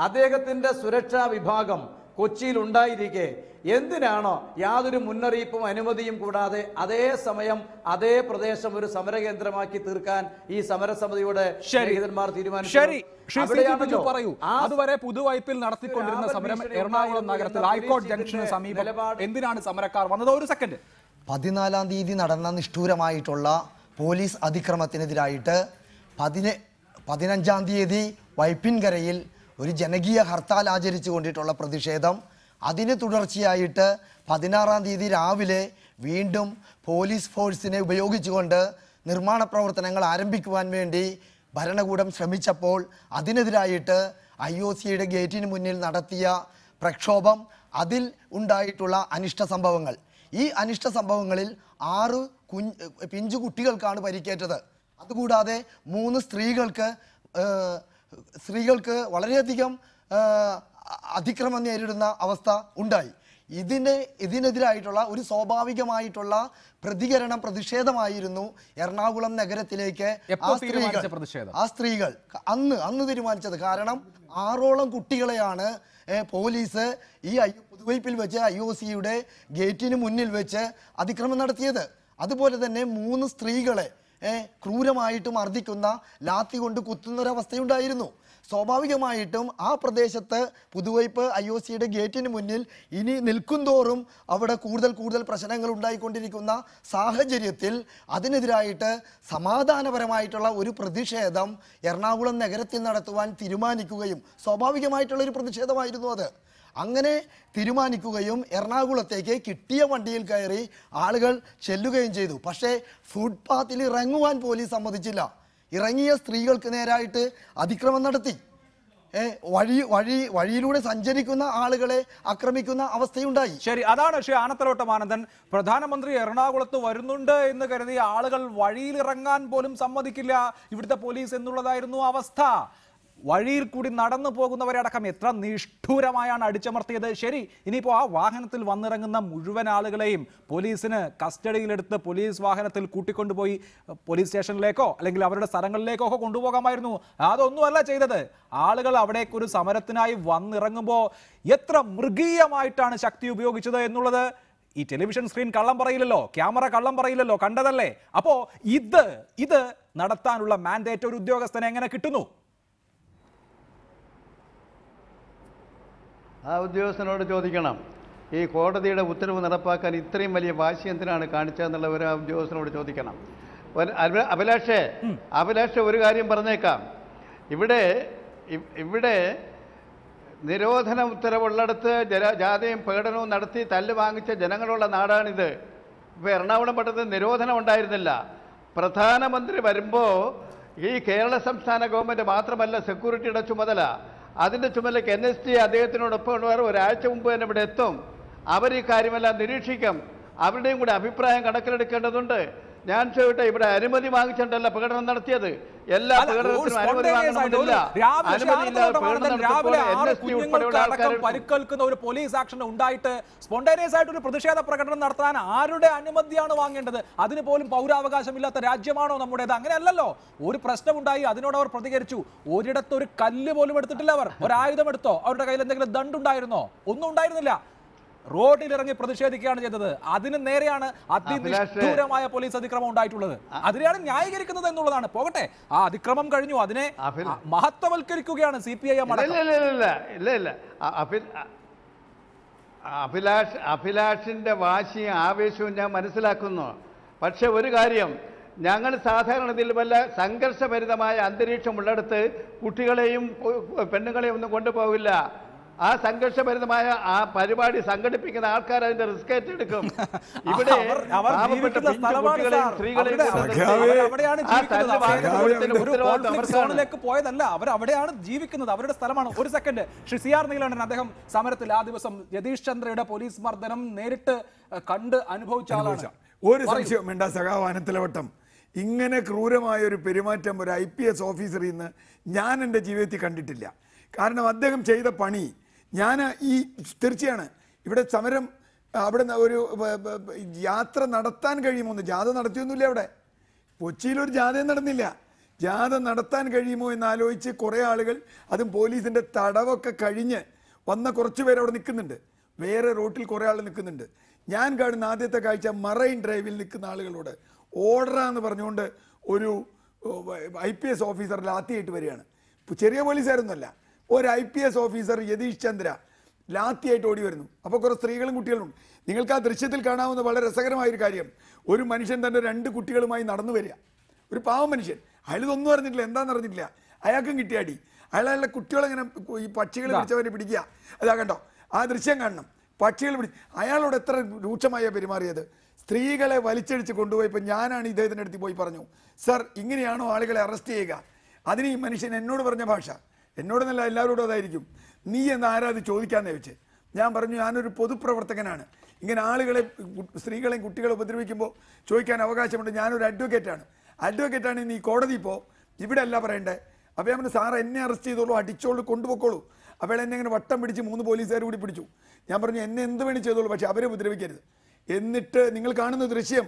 അദ്ദേഹത്തിന്റെ സുരക്ഷാ വിഭാഗം കൊച്ചിയിൽ ഉണ്ടായിരിക്കെ എന്തിനാണോ യാതൊരു മുന്നറിയിപ്പും അനുമതിയും കൂടാതെ അതേ സമയം അതേ പ്രദേശം ഒരു സമരകേന്ദ്രമാക്കി തീർക്കാൻ ഈ സമരസമിതിയുടെ ശരീരന്മാർ തീരുമാനിച്ചു? അതുവരെ പുതുവൈപ്പിൽ നടത്തിക്കൊണ്ടിരുന്ന സമരം എറണാകുളം നഗരത്തിൽ ഹൈക്കോടതി ജംഗ്ഷന് സമീപം എന്തിനാണ് സമരക്കാർ വന്നത്? ഒരു സെക്കൻഡ്. 14-ാം തീയതി നടന്ന നിഷ്ഠൂരമായിട്ടുള്ള പോലീസ് അതിക്രമത്തിനെതിരായിട്ട് 15-ാം തീയതി വൈപ്പിൻകരയിൽ ഒരു ജനകീയ ഹർത്താൽ ആചരിച്ചു കൊണ്ടിട്ടുള്ള പ്രതിഷേധം, അതിന് തുടർച്ചയായിട്ട് 16-ാം തീയതി രാവിലെ വീണ്ടും പോലീസ് ഫോഴ്സിനെ ഉപയോഗിച്ചുകൊണ്ട് നിർമ്മാണ പ്രവർത്തനങ്ങൾ ആരംഭിക്കുവാൻ വേണ്ടി ഭരണകൂടം ശ്രമിച്ചപ്പോൾ അതിനെതിരായിട്ട് IOCയുടെ ഗേറ്റിന് മുന്നിൽ നടത്തിയ പ്രക്ഷോഭം, അതിൽ ഉണ്ടായിട്ടുള്ള അനിഷ്ട സംഭവങ്ങൾ. ഈ അനിഷ്ട സംഭവങ്ങളിൽ 6 പിഞ്ചു കുട്ടികൾക്കാണ് പരിക്കേറ്റത്. അതുകൂടാതെ 3 സ്ത്രീകൾക്ക് വളരെയധികം അതിക്രമം നേരിടുന്ന അവസ്ഥ ഉണ്ടായി. ഇതിനെതിരായിട്ടുള്ള ഒരു സ്വാഭാവികമായിട്ടുള്ള പ്രതിഷേധമായിരുന്നു എറണാകുളം നഗരത്തിലേക്ക് ആ സ്ത്രീകൾ അന്ന് തീരുമാനിച്ചത്. കാരണം 6ഓളം കുട്ടികളെയാണ് പോലീസ് ഈ പുതുവൈപ്പിൽ വെച്ച് IOCയുടെ ഗേറ്റിന് മുന്നിൽ വെച്ച് അതിക്രമം നടത്തിയത്. അതുപോലെ തന്നെ 3 സ്ത്രീകളെ ക്രൂരമായിട്ട് മർദ്ദിക്കുന്ന, ലാത്തി കൊണ്ട് കുത്തുന്നൊരവസ്ഥയുണ്ടായിരുന്നു. സ്വാഭാവികമായിട്ടും ആ പ്രദേശത്ത് പുതുവൈപ്പ് IOCയുടെ ഗേറ്റിന് മുന്നിൽ ഇനി നിൽക്കുന്തോറും അവിടെ കൂടുതൽ പ്രശ്നങ്ങൾ ഉണ്ടായിക്കൊണ്ടിരിക്കുന്ന സാഹചര്യത്തിൽ അതിനെതിരായിട്ട് സമാധാനപരമായിട്ടുള്ള ഒരു പ്രതിഷേധം എറണാകുളം നഗരത്തിൽ നടത്തുവാൻ തീരുമാനിക്കുകയും, സ്വാഭാവികമായിട്ടുള്ള ഒരു പ്രതിഷേധമായിരുന്നു അത്. അങ്ങനെ തീരുമാനിക്കുകയും എറണാകുളത്തേക്ക് കിട്ടിയ വണ്ടിയിൽ കയറി ആളുകൾ ചെല്ലുകയും ചെയ്തു. പക്ഷേ ഫുട്പാത്തിൽ ഇറങ്ങുവാൻ പോലീസ് സമ്മതിച്ചില്ല. ഇറങ്ങിയ സ്ത്രീകൾക്ക് നേരായിട്ട് അതിക്രമം നടത്തി. വഴിയിലൂടെ സഞ്ചരിക്കുന്ന ആളുകളെ ആക്രമിക്കുന്ന അവസ്ഥയുണ്ടായി. ശരി, അതാണ് ശ്രീ ആനത്തലോട്ടം ആനന്ദൻ. പ്രധാനമന്ത്രി എറണാകുളത്ത് വരുന്നുണ്ട് എന്ന് കരുതി ആളുകൾ വഴിയിലിറങ്ങാൻ പോലും സമ്മതിക്കില്ല ഇവിടുത്തെ പോലീസ് എന്നുള്ളതായിരുന്നു അവസ്ഥ. വഴിയിൽ കൂടി നടന്നു പോകുന്നവരെ അടക്കം എത്ര നിഷ്ഠൂരമായാണ് അടിച്ചമർത്തിയത്. ശരി, ഇനിയിപ്പോൾ ആ വാഹനത്തിൽ വന്നിറങ്ങുന്ന മുഴുവൻ ആളുകളെയും പോലീസിന് കസ്റ്റഡിയിലെടുത്ത് പോലീസ് വാഹനത്തിൽ കൂട്ടിക്കൊണ്ടുപോയി പോലീസ് സ്റ്റേഷനിലേക്കോ അല്ലെങ്കിൽ അവരുടെ സ്ഥലങ്ങളിലേക്കോ ഒക്കെ കൊണ്ടുപോകാമായിരുന്നു. അതൊന്നുമല്ല ചെയ്തത്. ആളുകൾ അവിടേക്കൊരു സമരത്തിനായി വന്നിറങ്ങുമ്പോൾ എത്ര മൃഗീയമായിട്ടാണ് ശക്തി ഉപയോഗിച്ചത് എന്നുള്ളത് ഈ ടെലിവിഷൻ സ്ക്രീൻ കള്ളം പറയില്ലല്ലോ, ക്യാമറ കള്ളം പറയില്ലല്ലോ, കണ്ടതല്ലേ. അപ്പോൾ ഇത് നടത്താനുള്ള മാൻഡേറ്റ് ഒരു ഉദ്യോഗസ്ഥനെ എങ്ങനെ കിട്ടുന്നു? ആ ഉദ്യോഗസ്ഥനോട് ചോദിക്കണം, ഈ കോടതിയുടെ ഉത്തരവ് നടപ്പാക്കാൻ ഇത്രയും വലിയ വാശി എന്തിനാണ് കാണിച്ചതെന്നുള്ള ഒരു ഉദ്യോഗസ്ഥനോട് ചോദിക്കണം. അഭിലാഷ് ഒരു കാര്യം പറഞ്ഞേക്കാം. ഇവിടെ നിരോധന ഉത്തരവുള്ളിടത്ത് ജാഥയും പ്രകടനവും നടത്തി തല്ല് വാങ്ങിച്ച ജനങ്ങളുള്ള നാടാണിത്. ഇപ്പോൾ എറണാകുളം പട്ടണത്തിൽ നിരോധനം ഉണ്ടായിരുന്നില്ല. പ്രധാനമന്ത്രി വരുമ്പോൾ ഈ കേരള സംസ്ഥാന ഗവൺമെൻറ് മാത്രമല്ല സെക്യൂരിറ്റിയുടെ ചുമതല, അതിൻ്റെ ചുമതലയ്ക്ക് NST അദ്ദേഹത്തിനോടൊപ്പം ഒരാഴ്ച മുമ്പ് തന്നെ ഇവിടെ എത്തും. അവർ ഈ കാര്യമെല്ലാം നിരീക്ഷിക്കും. അവരുടെയും കൂടെ അഭിപ്രായം കണക്കിലെടുക്കേണ്ടതുണ്ട്. ഞാൻ ചോദിട്ടെ, ഇവിടെ അനുമതി വാങ്ങിച്ചിട്ടല്ല പ്രകടനം നടത്തിയത്. എല്ലാ പ്രകടനത്തിനും അനുമതി വാങ്ങണമെന്നില്ല. പരിക്കേൽക്കുന്ന ഒരു പോലീസ് ആക്ഷൻ ഉണ്ടായിട്ട് സ്പോണ്ടേനിയസ് ആയിട്ട് ഒരു പ്രതിഷേധ പ്രകടനം നടത്താൻ ആരുടെ അനുമതിയാണ് വാങ്ങേണ്ടത്? അതിന് പോലും പൗരാവകാശമില്ലാത്ത രാജ്യമാണോ നമ്മുടേത്? അങ്ങനെയല്ലല്ലോ. ഒരു പ്രശ്നമുണ്ടായി, അതിനോട് അവർ പ്രതികരിച്ചു. ഒരിടത്ത് ഒരു കല്ല് പോലും എടുത്തിട്ടില്ല. അവർ ഒരായുധം എടുത്തോ? അവരുടെ കയ്യിൽ എന്തെങ്കിലും ദണ്ടുണ്ടായിരുന്നോ? ഒന്നും ഉണ്ടായിരുന്നില്ല. റോഡിലിറങ്ങി പ്രതിഷേധിക്കുകയാണ് ചെയ്തത്. അതിന് നേരെയാണ് അതിനിഷ്ഠൂരമായ പോലീസ് അതിക്രമം ഉണ്ടായിട്ടുള്ളത്. അതിനെയാണ് ന്യായീകരിക്കുന്നത് എന്നുള്ളതാണ്. പോകട്ടെ, ആ അതിക്രമം കഴിഞ്ഞു, അതിനെ മഹത്വവൽക്കരിക്കുകയാണ് CPIM. അഭിലാഷിന്റെ വാശിയും ആവേശവും ഞാൻ മനസ്സിലാക്കുന്നു. പക്ഷെ ഒരു കാര്യം, ഞങ്ങൾ സാധാരണത്തിൽ വല്ല സംഘർഷഭരിതമായ അന്തരീക്ഷമുള്ളിടത്ത് കുട്ടികളെയും പെണ്ണുങ്ങളെയും ഒന്നും കൊണ്ടുപോകില്ല. ആ സംഘർഷഭരിതമായ ആ പരിപാടി സംഘടിപ്പിക്കുന്ന ആൾക്കാർ അതിന്റെ റിസ്ക് ഏറ്റെടുക്കും. ഇവിടെ പോയതല്ല, അവർ അവിടെയാണ് ജീവിക്കുന്നത്, അവരുടെ സ്ഥലമാണ്. ഒരു സെക്കൻഡ്, ശ്രീ CR നീലകണ്ഠൻ, അദ്ദേഹം സമരത്തിൽ ആ ദിവസം യതീഷ് ചന്ദ്രയുടെ പോലീസ് മർദ്ദനം നേരിട്ട് കണ്ട് അനുഭവിച്ച ആളാണ്. ഒരു സംശയം വേണ്ട സഖാവ് ആനത്തലവട്ടം, ഇങ്ങനെ ക്രൂരമായ ഒരു പെരുമാറ്റം ഒരു IPS ഓഫീസറിൽ നിന്ന് ഞാൻ എൻ്റെ ജീവിതത്തിൽ കണ്ടിട്ടില്ല. കാരണം അദ്ദേഹം ചെയ്ത പണി ഞാൻ തീർച്ചയാണ്. ഇവിടെ സമരം അവിടെ ഒരു യാത്ര നടത്താൻ കഴിയുമോ? ജാഥ നടത്തിയൊന്നുമില്ല. അവിടെ കൊച്ചിയിലൊരു ജാഥയും നടന്നില്ല. ജാഥ നടത്താൻ കഴിയുമോ എന്നാലോചിച്ച് കുറേ ആളുകൾ, അതും പോലീസിൻ്റെ തടവൊക്കെ കഴിഞ്ഞ് വന്ന കുറച്ച് പേര് അവിടെ നിൽക്കുന്നുണ്ട്. വേറെ റോട്ടിൽ കുറേ ആൾ നിൽക്കുന്നുണ്ട്. ഞാൻ കാണുന്ന ആദ്യത്തെ കാഴ്ച മറൈൻ ഡ്രൈവിൽ നിൽക്കുന്ന ആളുകളോട് ഓർഡറാന്ന് പറഞ്ഞുകൊണ്ട് ഒരു IPS ഓഫീസർ ലാത്തിയായിട്ട് വരികയാണ്. ചെറിയ പോലീസുകാരൊന്നുമല്ല, ഒരു IPS ഓഫീസർ യതീഷ് ചന്ദ്ര ലാത്തിയായിട്ട് ഓടി വരുന്നു. അപ്പോൾ കുറേ സ്ത്രീകളും കുട്ടികളുണ്ട്. നിങ്ങൾക്ക് ആ ദൃശ്യത്തിൽ കാണാവുന്ന വളരെ രസകരമായൊരു കാര്യം, ഒരു മനുഷ്യൻ തൻ്റെ 2 കുട്ടികളുമായി നടന്നു വരിക. ഒരു പാവ മനുഷ്യൻ, അയാളിതൊന്നും അറിഞ്ഞിട്ടില്ല, എന്താണെന്ന് അറിഞ്ഞിട്ടില്ല. അയാൾക്കും കിട്ടിയാടി. അയാളെ കുട്ടികളിങ്ങനെ ഈ പക്ഷികൾ പിടിച്ചവരെ പിടിക്കുക. അതാ കണ്ടോ, ആ ദൃശ്യം കാണണം. പക്ഷികൾ അയാളോട് എത്ര രൂക്ഷമായ പെരുമാറിയത്. സ്ത്രീകളെ വലിച്ചടിച്ച് കൊണ്ടുപോയപ്പോൾ ഞാനാണ് ഇദ്ദേഹത്തിൻ്റെ അടുത്ത് പോയി പറഞ്ഞു, സർ ഇങ്ങനെയാണോ ആളുകളെ അറസ്റ്റ് ചെയ്യുക? അതിന് ഈ മനുഷ്യൻ എന്നോട് പറഞ്ഞ ഭാഷ, എന്നോട് നല്ല എല്ലാവരോടും അതായിരിക്കും, നീ എന്ന് ആരാത് ചോദിക്കാമെന്ന് വെച്ച്. ഞാൻ പറഞ്ഞു, ഞാനൊരു പൊതുപ്രവർത്തകനാണ്, ഇങ്ങനെ ആളുകളെ സ്ത്രീകളെയും കുട്ടികളെ ഉപദ്രവിക്കുമ്പോൾ ചോദിക്കാൻ അവകാശമുണ്ട്, ഞാനൊരു അഡ്വക്കേറ്റാണ്. അഡ്വക്കേറ്റാണ് നീ കോടതി പോ, ഇവിടെ അല്ല പറയണ്ടേ. അപ്പോൾ ഞാൻ പറഞ്ഞു, സാർ എന്നെ അറസ്റ്റ് ചെയ്തോളൂ, അടിച്ചോളൂ, കൊണ്ടുപോക്കോളൂ. അപ്പോൾ എന്നെ ഇങ്ങനെ വട്ടം പിടിച്ച് 3 പോലീസുകാർ കൂടി പിടിച്ചു. ഞാൻ പറഞ്ഞു, എന്നെ എന്ത് വേണ്ടി ചെയ്തോളൂ, പക്ഷേ അവരെ ഉപദ്രവിക്കരുത്. എന്നിട്ട് നിങ്ങൾ കാണുന്ന ദൃശ്യം,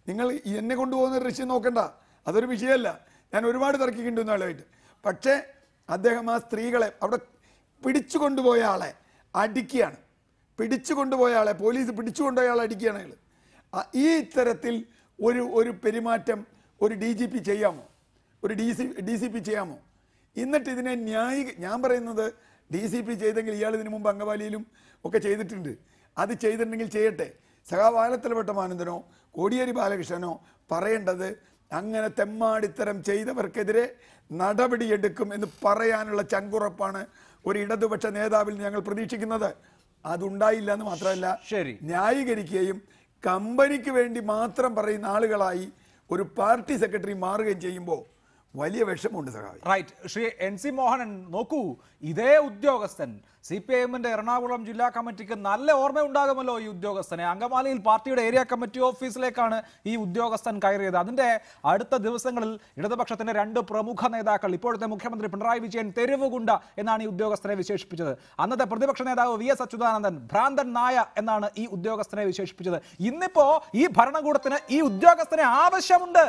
നിങ്ങൾ എന്നെ കൊണ്ടുപോകുന്ന ദൃശ്യം നോക്കണ്ട, അതൊരു വിഷയമല്ല. ഞാൻ ഒരുപാട് തർക്കിക്കുന്നുണ്ട് ആളുമായിട്ട്. പക്ഷേ അദ്ദേഹം ആ സ്ത്രീകളെ അവിടെ പിടിച്ചു കൊണ്ടുപോയ ആളെ അടിക്കുകയാണ്. പിടിച്ചു കൊണ്ടുപോയ ആളെ പോലീസ് പിടിച്ചു കൊണ്ടുപോയ ആളെ അടിക്കുകയാണ് അയാൾ. ഈ തരത്തിൽ ഒരു പെരുമാറ്റം ഒരു DGP ചെയ്യാമോ? ഒരു DCP ചെയ്യാമോ? എന്നിട്ട് ഇതിനെ ഞാൻ പറയുന്നത് DCP ചെയ്തെങ്കിൽ ഇയാൾ ഇതിനു മുമ്പ് അങ്കമാലിയിലും ഒക്കെ ചെയ്തിട്ടുണ്ട്. അത് ചെയ്തിട്ടുണ്ടെങ്കിൽ ചെയ്യട്ടെ. സഖാവ് ആലത്തലവട്ട മാനന്ദനോ കോടിയേരി ബാലകൃഷ്ണനോ പറയേണ്ടത് അങ്ങനെ തെമ്മാടിത്തരം ചെയ്തവർക്കെതിരെ നടപടിയെടുക്കും എന്ന് പറയാനുള്ള ചങ്കുറപ്പാണ് ഒരു ഇടതുപക്ഷ നേതാവിൽ ഞങ്ങൾ പ്രതീക്ഷിക്കുന്നത്. അതുണ്ടായില്ല എന്ന് മാത്രമല്ല, ന്യായീകരിക്കുകയും കമ്പനിക്ക് വേണ്ടി മാത്രം പറയുന്ന ആളുകളായി ഒരു പാർട്ടി സെക്രട്ടറി മാറുകയും ചെയ്യുമ്പോൾ വലിയ വിഷമമുണ്ട് സഖാവി. റൈറ്റ്. ശ്രീ NC മോഹനൻ, നോക്കൂ, ഇതേ ഉദ്യോഗസ്ഥൻ CPIMന്റെ എറണാകുളം ജില്ലാ കമ്മിറ്റിക്ക് നല്ല ഓർമ്മയുണ്ടാകുമല്ലോ ഈ ഉദ്യോഗസ്ഥനെ. അങ്കമാലിയിൽ പാർട്ടിയുടെ ഏരിയ കമ്മിറ്റി ഓഫീസിലേക്കാണ് ഈ ഉദ്യോഗസ്ഥൻ കയറിയത്. അതിന്റെ അടുത്ത ദിവസങ്ങളിൽ ഇടതുപക്ഷത്തിന്റെ 2 പ്രമുഖ നേതാക്കൾ, ഇപ്പോഴത്തെ മുഖ്യമന്ത്രി പിണറായി വിജയൻ തെരുവുകുണ്ട എന്നാണ് ഈ ഉദ്യോഗസ്ഥനെ വിശേഷിപ്പിച്ചത്. അന്നത്തെ പ്രതിപക്ഷ നേതാവ് VS അച്യുതാനന്ദൻ ഭ്രാന്തൻ നായ എന്നാണ് ഈ ഉദ്യോഗസ്ഥനെ വിശേഷിപ്പിച്ചത്. ഇന്നിപ്പോ ഈ ഭരണകൂടത്തിന് ഈ ഉദ്യോഗസ്ഥനെ ആവശ്യമുണ്ട്.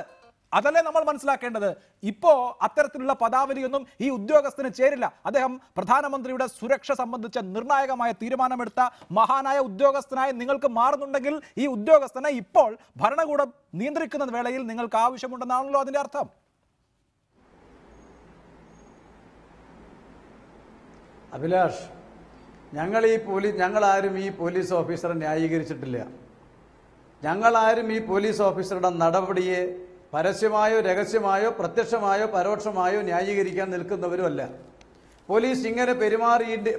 അതല്ലേ നമ്മൾ മനസ്സിലാക്കേണ്ടത്. ഇപ്പോ അത്തരത്തിലുള്ള പദാവലിയൊന്നും ഈ ഉദ്യോഗസ്ഥന് ചേരില്ല. അദ്ദേഹം പ്രധാനമന്ത്രിയുടെ സുരക്ഷ സംബന്ധിച്ച നിർണായകമായ തീരുമാനമെടുത്ത മഹാനായ ഉദ്യോഗസ്ഥനായി നിങ്ങൾക്ക് മാറുന്നുണ്ടെങ്കിൽ ഈ ഉദ്യോഗസ്ഥനെ ഇപ്പോൾ ഭരണകൂടം നിയന്ത്രിക്കുന്ന വേളയിൽ നിങ്ങൾക്ക് ആവശ്യമുണ്ടെന്നാണല്ലോ അതിന്റെ അർത്ഥം. അഭിലാഷ്, ഞങ്ങളാരും ഈ പോലീസ് ഓഫീസറെ ന്യായീകരിച്ചിട്ടില്ല. ഞങ്ങളാരും ഈ പോലീസ് ഓഫീസറുടെ നടപടിയെ പരസ്യമായോ രഹസ്യമായോ പ്രത്യക്ഷമായോ പരോക്ഷമായോ ന്യായീകരിക്കാൻ നിൽക്കുന്നവരുമല്ല. പോലീസ് ഇങ്ങനെ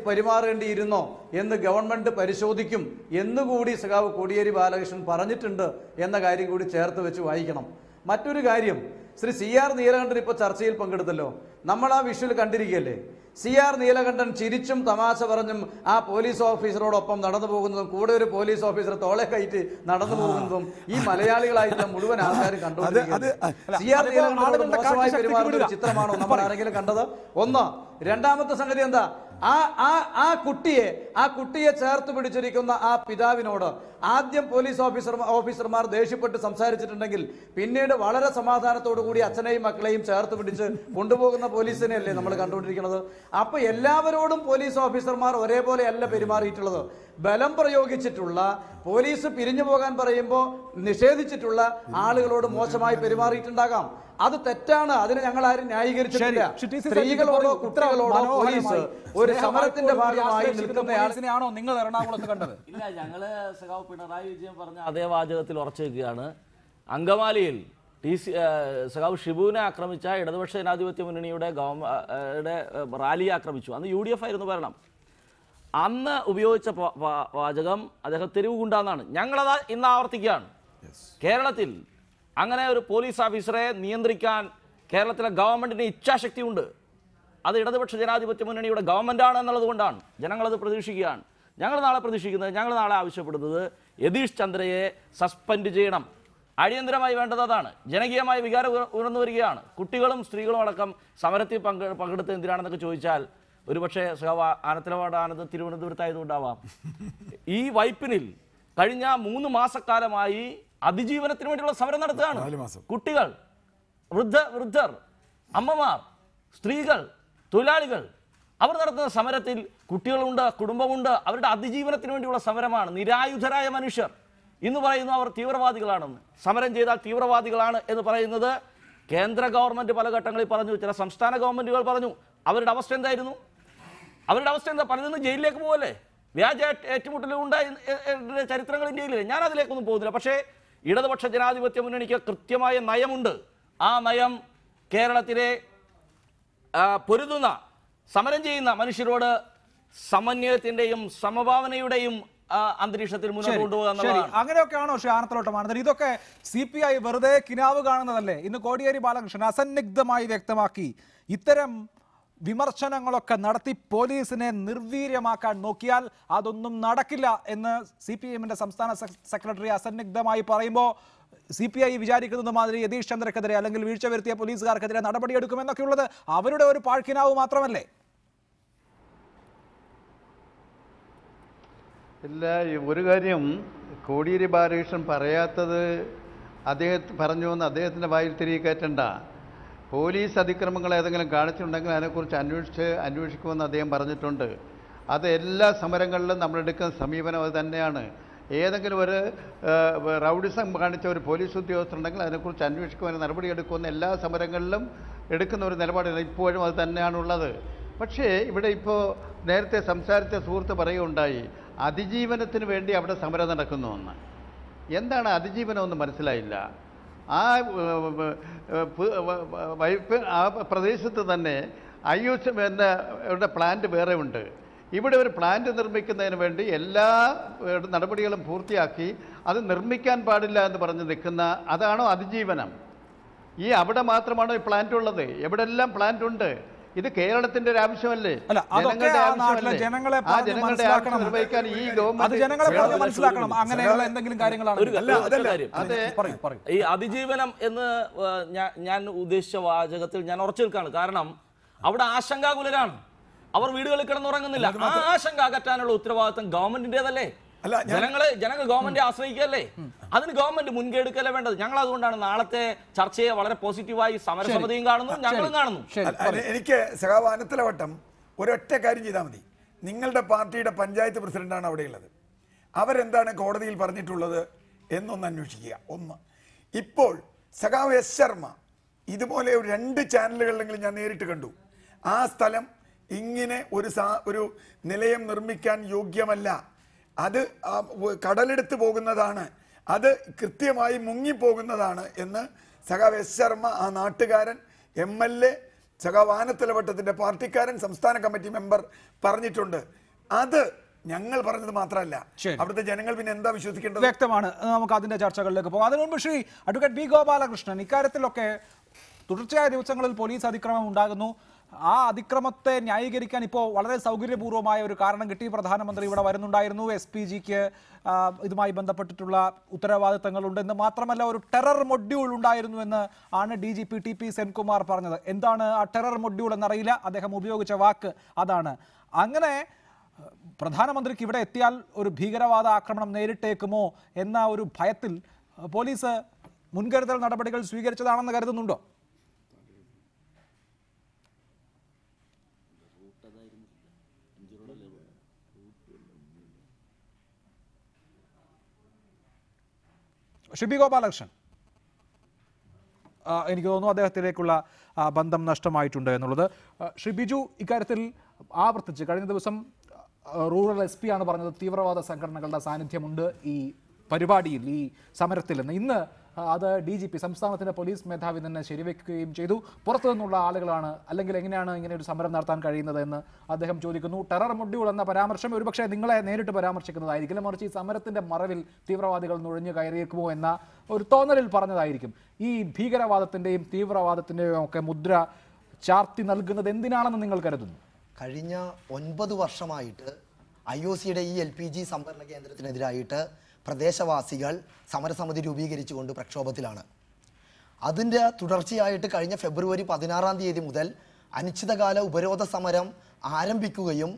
പെരുമാറേണ്ടിയിരുന്നോ എന്ന് ഗവൺമെൻറ് പരിശോധിക്കും എന്നുകൂടി സഖാവ് കോടിയേരി ബാലകൃഷ്ണൻ പറഞ്ഞിട്ടുണ്ട് എന്ന കാര്യം കൂടി ചേർത്ത് വെച്ച് വായിക്കണം. മറ്റൊരു കാര്യം, ശ്രീ CR നീലകണ്ഠൻ ഇപ്പോൾ ചർച്ചയിൽ പങ്കെടുത്തല്ലോ. നമ്മൾ ആ വിഷ്വൽ കണ്ടിരിക്കുകയല്ലേ. CR നീലകണ്ഠൻ ചിരിച്ചും തമാശ പറഞ്ഞും ആ പോലീസ് ഓഫീസറോടൊപ്പം നടന്നു പോകുന്നതും കൂടെ ഒരു പോലീസ് ഓഫീസർ തോളെ കയറ്റി നടന്നു പോകുന്നതും ഈ മലയാളികളായിട്ടുള്ള മുഴുവൻ ആൾക്കാരും കണ്ടുകൊണ്ടിരിക്കുന്നത്. CR നീലകണ്ഠനോട് മോശമായി പെരുമാറുന്ന ഒരു ചിത്രമാണോ നമ്മൾ ആരെങ്കിലും കണ്ടത്? ഒന്ന്. രണ്ടാമത്തെ സംഗതി എന്താ, ആ കുട്ടിയെ ചേർത്ത് പിടിച്ചിരിക്കുന്ന ആ പിതാവിനോട് ആദ്യം പോലീസ് ഓഫീസർമാർ ദേഷ്യപ്പെട്ട് സംസാരിച്ചിട്ടുണ്ടെങ്കിൽ പിന്നീട് വളരെ സമാധാനത്തോടു കൂടി അച്ഛനെയും മക്കളെയും ചേർത്ത് പിടിച്ച് കൊണ്ടുപോകുന്ന പോലീസിനെയല്ലേ നമ്മൾ കണ്ടുകൊണ്ടിരിക്കുന്നത്. അപ്പൊ എല്ലാവരോടും പോലീസ് ഓഫീസർമാർ ഒരേപോലെയല്ല പെരുമാറിയിട്ടുള്ളത്. ബലം പ്രയോഗിച്ചിട്ടുള്ള, പോലീസ് പിരിഞ്ഞു പോകാൻ പറയുമ്പോൾ നിഷേധിച്ചിട്ടുള്ള ആളുകളോട് മോശമായി പെരുമാറിയിട്ടുണ്ടാകാം. അത് തെറ്റാണ്. അതിനെ ഞങ്ങൾ ആരും ന്യായീകരിച്ചിട്ടില്ല. സ്ത്രീകളോടോ കുട്ടികളോടോ പോലീസ് ഒരു സമരത്തിന്റെ ഭാഗമായി നിൽക്കുന്നയാളെയാണോ നിങ്ങൾ എറണാകുളത്ത് കണ്ടത്? ഇല്ല, ഞങ്ങള് സഖാവ് പിണറായി വിജയൻ പറഞ്ഞ അതേ വാചകത്തിൽ ഉറച്ചു വെക്കുകയാണ്. അങ്കമാലിയിൽ സഖാവ് ഷിബുവിനെ ആക്രമിച്ച ഇടതുപക്ഷ ജനാധിപത്യ മുന്നണിയുടെ റാലിയെ ആക്രമിച്ചു. അന്ന് UDF ആയിരുന്നു ഭരണം. അന്ന് ഉപയോഗിച്ച വാചകം അദ്ദേഹം തെരുവുകുണ്ടാന്നാണ്. ഞങ്ങളത് ഇന്ന് ആവർത്തിക്കുകയാണ്. കേരളത്തിൽ അങ്ങനെ ഒരു പോലീസ് ഓഫീസറെ നിയന്ത്രിക്കാൻ കേരളത്തിലെ ഗവൺമെൻറ്റിന് ഇച്ഛാശക്തിയുണ്ട്. അത് ഇടതുപക്ഷ ജനാധിപത്യ മുന്നണിയുടെ ഗവൺമെൻറ്റാണ് എന്നുള്ളത് കൊണ്ടാണ് ജനങ്ങളത് പ്രതീക്ഷിക്കുകയാണ്. ഞങ്ങൾ നാളെ ആവശ്യപ്പെടുന്നത് യതീഷ് ചന്ദ്രയെ സസ്പെൻഡ് ചെയ്യണം. അടിയന്തരമായി വേണ്ടത് അതാണ്. ജനകീയമായ വികാരം ഉയർന്നു വരികയാണ്. കുട്ടികളും സ്ത്രീകളും അടക്കം സമരത്തിൽ പങ്കെടുത്ത് എന്തിനാണെന്നൊക്കെ ചോദിച്ചാൽ ഒരുപക്ഷെ ആനത്തലവട്ട തിരുവനന്തപുരത്തായതുകൊണ്ടാവാം. ഈ വൈപ്പിനിൽ കഴിഞ്ഞ 3 മാസക്കാലമായി അതിജീവനത്തിന് വേണ്ടിയുള്ള സമരം നടത്തുകയാണ്. കുട്ടികൾ, വൃദ്ധർ, അമ്മമാർ, സ്ത്രീകൾ, തൊഴിലാളികൾ അവർ നടത്തുന്ന സമരത്തിൽ കുട്ടികളുണ്ട്, കുടുംബമുണ്ട്. അവരുടെ അതിജീവനത്തിന് വേണ്ടിയുള്ള സമരമാണ്. നിരായുധരായ മനുഷ്യർ ഇന്ന് പറയുന്നു അവർ തീവ്രവാദികളാണെന്ന്. സമരം ചെയ്താൽ തീവ്രവാദികളാണ് എന്ന് പറയുന്നത് കേന്ദ്ര ഗവൺമെൻറ് പല ഘട്ടങ്ങളിൽ പറഞ്ഞു, ചില സംസ്ഥാന ഗവൺമെൻറ്റുകൾ പറഞ്ഞു. അവരുടെ അവസ്ഥ എന്തായിരുന്നു? പലരും ജയിലിലേക്ക് പോകല്ലേ? വ്യാജ ഏറ്റുമുട്ടലുണ്ടായ ചരിത്രങ്ങൾ ഇന്ത്യയിലില്ല. ഞാൻ അതിലേക്കൊന്നും പോകുന്നില്ല. പക്ഷേ ഇടതുപക്ഷ ജനാധിപത്യ മുന്നണിക്ക് കൃത്യമായ നയമുണ്ട്. ആ നയം കേരളത്തിലെ പൊരുതുന്ന സമരം ചെയ്യുന്ന മനുഷ്യരോട് സമന്വയത്തിന്റെയും സമഭാവനയുടെയും അന്തരീക്ഷത്തിൽ മുന്നോട്ട് കൊണ്ടുപോകുക. അങ്ങനെയൊക്കെയാണോ ശ്രീ ആനത്തലോട്ടമാണ്? ഇതൊക്കെ CPI വെറുതെ കിനാവ് കാണുന്നതല്ലേ? ഇന്ന് കോടിയേരി ബാലകൃഷ്ണൻ അസന്നിഗ്ധമായി വ്യക്തമാക്കി ഇത്തരം വിമർശനങ്ങളൊക്കെ നടത്തി പോലീസിനെ നിർവീര്യമാക്കാൻ നോക്കിയാൽ അതൊന്നും നടക്കില്ല എന്ന് CPIഎമ്മിന്റെ സംസ്ഥാന സെക്രട്ടറി അസന്നിഗ്ധമായി പറയുമ്പോൾ CPI വിചാരിക്കുന്നത് മാതിരി യതീഷ് ചന്ദ്രക്കെതിരെ അല്ലെങ്കിൽ വീഴ്ച വരുത്തിയ പോലീസുകാർക്കെതിരെ നടപടിയെടുക്കുമെന്നൊക്കെയുള്ളത് അവരുടെ ഒരു പാഴ്ക്കിനാവ് മാത്രമല്ലേ? ഇല്ല, ഒരു കാര്യം കോടിയേരി ബാലകൃഷ്ണൻ പറയാത്തത് പറഞ്ഞു എന്ന് അദ്ദേഹത്തിൻ്റെ വായിൽ തിരികെ കയറ്റണ്ട. പോലീസ് അതിക്രമങ്ങൾ ഏതെങ്കിലും കാണിച്ചിട്ടുണ്ടെങ്കിൽ അതിനെക്കുറിച്ച് അന്വേഷിക്കുമെന്ന് അദ്ദേഹം പറഞ്ഞിട്ടുണ്ട്. അത് എല്ലാ സമരങ്ങളിലും നമ്മളെടുക്കുന്ന സമീപനം അത് തന്നെയാണ്. ഏതെങ്കിലും ഒരു റൗഡിസം കാണിച്ച ഒരു പോലീസ് ഉദ്യോഗസ്ഥരുണ്ടെങ്കിൽ അതിനെക്കുറിച്ച് അന്വേഷിക്കുവാൻ നടപടിയെടുക്കുമെന്ന് എല്ലാ സമരങ്ങളിലും എടുക്കുന്ന ഒരു നിലപാടാണ്. ഇപ്പോഴും അത് തന്നെയാണുള്ളത്. പക്ഷേ ഇവിടെ ഇപ്പോൾ നേരത്തെ സംസാരിച്ച സുഹൃത്ത് പറയുകയുണ്ടായി, അതിജീവനത്തിന് വേണ്ടി അവിടെ സമരം നടക്കുന്നുവെന്ന്. എന്താണ് അതിജീവനമെന്ന് മനസ്സിലായില്ല. ആ പ്രദേശത്ത് തന്നെ IOC എന്ന പ്ലാന്റ് വേറെ ഉണ്ട്. ഇവിടെ ഒരു പ്ലാന്റ് നിർമ്മിക്കുന്നതിന് വേണ്ടി എല്ലാ നടപടികളും പൂർത്തിയാക്കി അത് നിർമ്മിക്കാൻ പാടില്ല എന്ന് പറഞ്ഞ് നിൽക്കുന്ന അതാണോ അതിജീവനം? അവിടെ മാത്രമാണോ ഈ പ്ലാന്റ് ഉള്ളത്? എവിടെല്ലാം പ്ലാന്റ് ഉണ്ട്? ഇത് കേരളത്തിന്റെ ഒരു ആവശ്യമല്ലേ? ജനങ്ങളുടെ ആവശ്യമല്ലേ? ആ ജനങ്ങളുടെ ആവശ്യം നിർവഹിക്കാൻ ഈ ഗവൺമെന്റ് ഈ അതിജീവനം എന്ന് ഞാൻ ഉദ്ദേശിച്ച വാചകത്തിൽ ഞാൻ ഉറച്ചു നിൽക്കുകയാണ്. കാരണം അവിടെ ആശങ്കാകുലരാണ്. അവർ വീടുകളിൽ കിടന്നുറങ്ങുന്നില്ല. ആ ആശങ്ക അകറ്റാനുള്ള ഉത്തരവാദിത്വം ഗവൺമെന്റിന്റേതല്ലേ? ജനങ്ങൾ ഗവൺമെന്റ് ആശ്രയിക്കല്ലേ? അതിന് ഗവൺമെന്റ് മുൻകൈ എടുക്കല്ലേ വേണ്ടത്? ഞങ്ങൾ അതുകൊണ്ടാണ് നാളത്തെ ചർച്ചയെ വളരെ പോസിറ്റീവായി സമരസമിതിയും കാണുന്നു, ഞങ്ങളും കാണുന്നു. എനിക്ക് സഖാവാനത്തിലവട്ടം ഒരൊറ്റ കാര്യം ചെയ്താൽ മതി. നിങ്ങളുടെ പാർട്ടിയുടെ പഞ്ചായത്ത് പ്രസിഡന്റാണ് അവിടെയുള്ളത്. അവരെന്താണ് കോടതിയിൽ പറഞ്ഞിട്ടുള്ളത് എന്നൊന്ന് അന്വേഷിക്കുക. ഒന്ന്, ഇപ്പോൾ സഖാവ് S. ശർമ്മ ഇതുപോലെ 2 ചാനലുകളിലെങ്കിലും ഞാൻ നേരിട്ട് കണ്ടു. ആ സ്ഥലം ഇങ്ങനെ ഒരു നിലയം നിർമ്മിക്കാൻ യോഗ്യമല്ല, അത് കടലെടുത്ത് പോകുന്നതാണ്, അത് കൃത്യമായി മുങ്ങിപ്പോകുന്നതാണ് എന്ന് സഖാവ് S. ശർമ്മ, ആ നാട്ടുകാരൻ, MLA, സഖാവ് ആനത്തലവട്ടത്തിന്റെ പാർട്ടിക്കാരൻ, സംസ്ഥാന കമ്മിറ്റി മെമ്പർ പറഞ്ഞിട്ടുണ്ട്. അത് ഞങ്ങൾ പറഞ്ഞത് മാത്രമല്ല, അവിടുത്തെ ജനങ്ങൾ പിന്നെ എന്താ വിശ്വസിക്കേണ്ടത്? വ്യക്തമാണ്. നമുക്ക് അതിന്റെ ചർച്ചകളിലേക്ക് പോകാം. അതിനു മുമ്പ് ശ്രീ അഡ്വക്കേറ്റ് B. ഗോപാലകൃഷ്ണൻ, ഇക്കാര്യത്തിലൊക്കെ തുടർച്ചയായ ദിവസങ്ങളിൽ പോലീസ് അതിക്രമം ഉണ്ടാകുന്നു. ആ അതിക്രമത്തെ ന്യായീകരിക്കാൻ ഇപ്പോൾ വളരെ സൗകര്യപൂർവ്വമായ ഒരു കാരണം കിട്ടി. പ്രധാനമന്ത്രി ഇവിടെ വരുന്നുണ്ടായിരുന്നു. SPGക്ക് ഇതുമായി ബന്ധപ്പെട്ടിട്ടുള്ള ഉത്തരവാദിത്തങ്ങളുണ്ട് എന്ന് മാത്രമല്ല, ഒരു ടെറർ മൊഡ്യൂൾ ഉണ്ടായിരുന്നു എന്ന് ആണ് DGP TP സെൻകുമാർ പറഞ്ഞത്. എന്താണ് ആ ടെറർ മൊഡ്യൂൾ എന്നറിയില്ല, അദ്ദേഹം ഉപയോഗിച്ച വാക്ക് അതാണ്. അങ്ങനെ പ്രധാനമന്ത്രിക്ക് ഇവിടെ എത്തിയാൽ ഒരു ഭീകരവാദ ആക്രമണം നേരിട്ടേക്കുമോ എന്ന ഒരു ഭയത്തിൽ പോലീസ് മുൻകരുതൽ നടപടികൾ സ്വീകരിച്ചതാണെന്ന് കരുതുന്നുണ്ടോ? ശ്രീ B. ഗോപാലകൃഷ്ണൻ, എനിക്ക് തോന്നുന്നു അദ്ദേഹത്തിലേക്കുള്ള ബന്ധം നഷ്ടമായിട്ടുണ്ട് എന്നുള്ളത്. ശ്രീ ബിജു, ഇക്കാര്യത്തിൽ ആവർത്തിച്ച് കഴിഞ്ഞ ദിവസം റൂറൽ SP ആണ് പറഞ്ഞത് തീവ്രവാദ സംഘടനകളുടെ സാന്നിധ്യമുണ്ട് ഈ പരിപാടിയിൽ, ഈ സമരത്തിൽ എന്ന്. ഇന്ന് അത് DGP സംസ്ഥാനത്തിൻ്റെ പോലീസ് മേധാവി തന്നെ ശരിവെക്കുകയും ചെയ്തു. പുറത്തു നിന്നുള്ള ആളുകളാണ്, അല്ലെങ്കിൽ എങ്ങനെയാണ് ഇങ്ങനെ ഒരു സമരം നടത്താൻ കഴിയുന്നത് എന്ന് അദ്ദേഹം ചോദിക്കുന്നു. ടെറർ മൊഡ്യൂൾ എന്ന പരാമർശം ഒരുപക്ഷെ നിങ്ങളെ നേരിട്ട് പരാമർശിക്കുന്നതായിരിക്കില്ല, മറിച്ച് ഈ സമരത്തിൻ്റെ മറവിൽ തീവ്രവാദികൾ നുഴഞ്ഞു കയറിയേക്കുമോ എന്ന ഒരു തോന്നലിൽ പറഞ്ഞതായിരിക്കും. ഈ ഭീകരവാദത്തിൻ്റെയും തീവ്രവാദത്തിൻ്റെയും ഒക്കെ മുദ്ര ചാർത്തി നൽകുന്നത് എന്തിനാണെന്ന് നിങ്ങൾ കരുതുന്നു? കഴിഞ്ഞ 9 വർഷമായിട്ട് IOCയുടെ ഈ LPG സംഭരണ കേന്ദ്രത്തിനെതിരായിട്ട് പ്രദേശവാസികൾ സമരസമിതി രൂപീകരിച്ചുകൊണ്ട് പ്രക്ഷോഭത്തിലാണ്. അതിൻ്റെ തുടർച്ചയായിട്ട് കഴിഞ്ഞ ഫെബ്രുവരി 16-ാം തീയതി മുതൽ അനിശ്ചിതകാല ഉപരോധ സമരം ആരംഭിക്കുകയും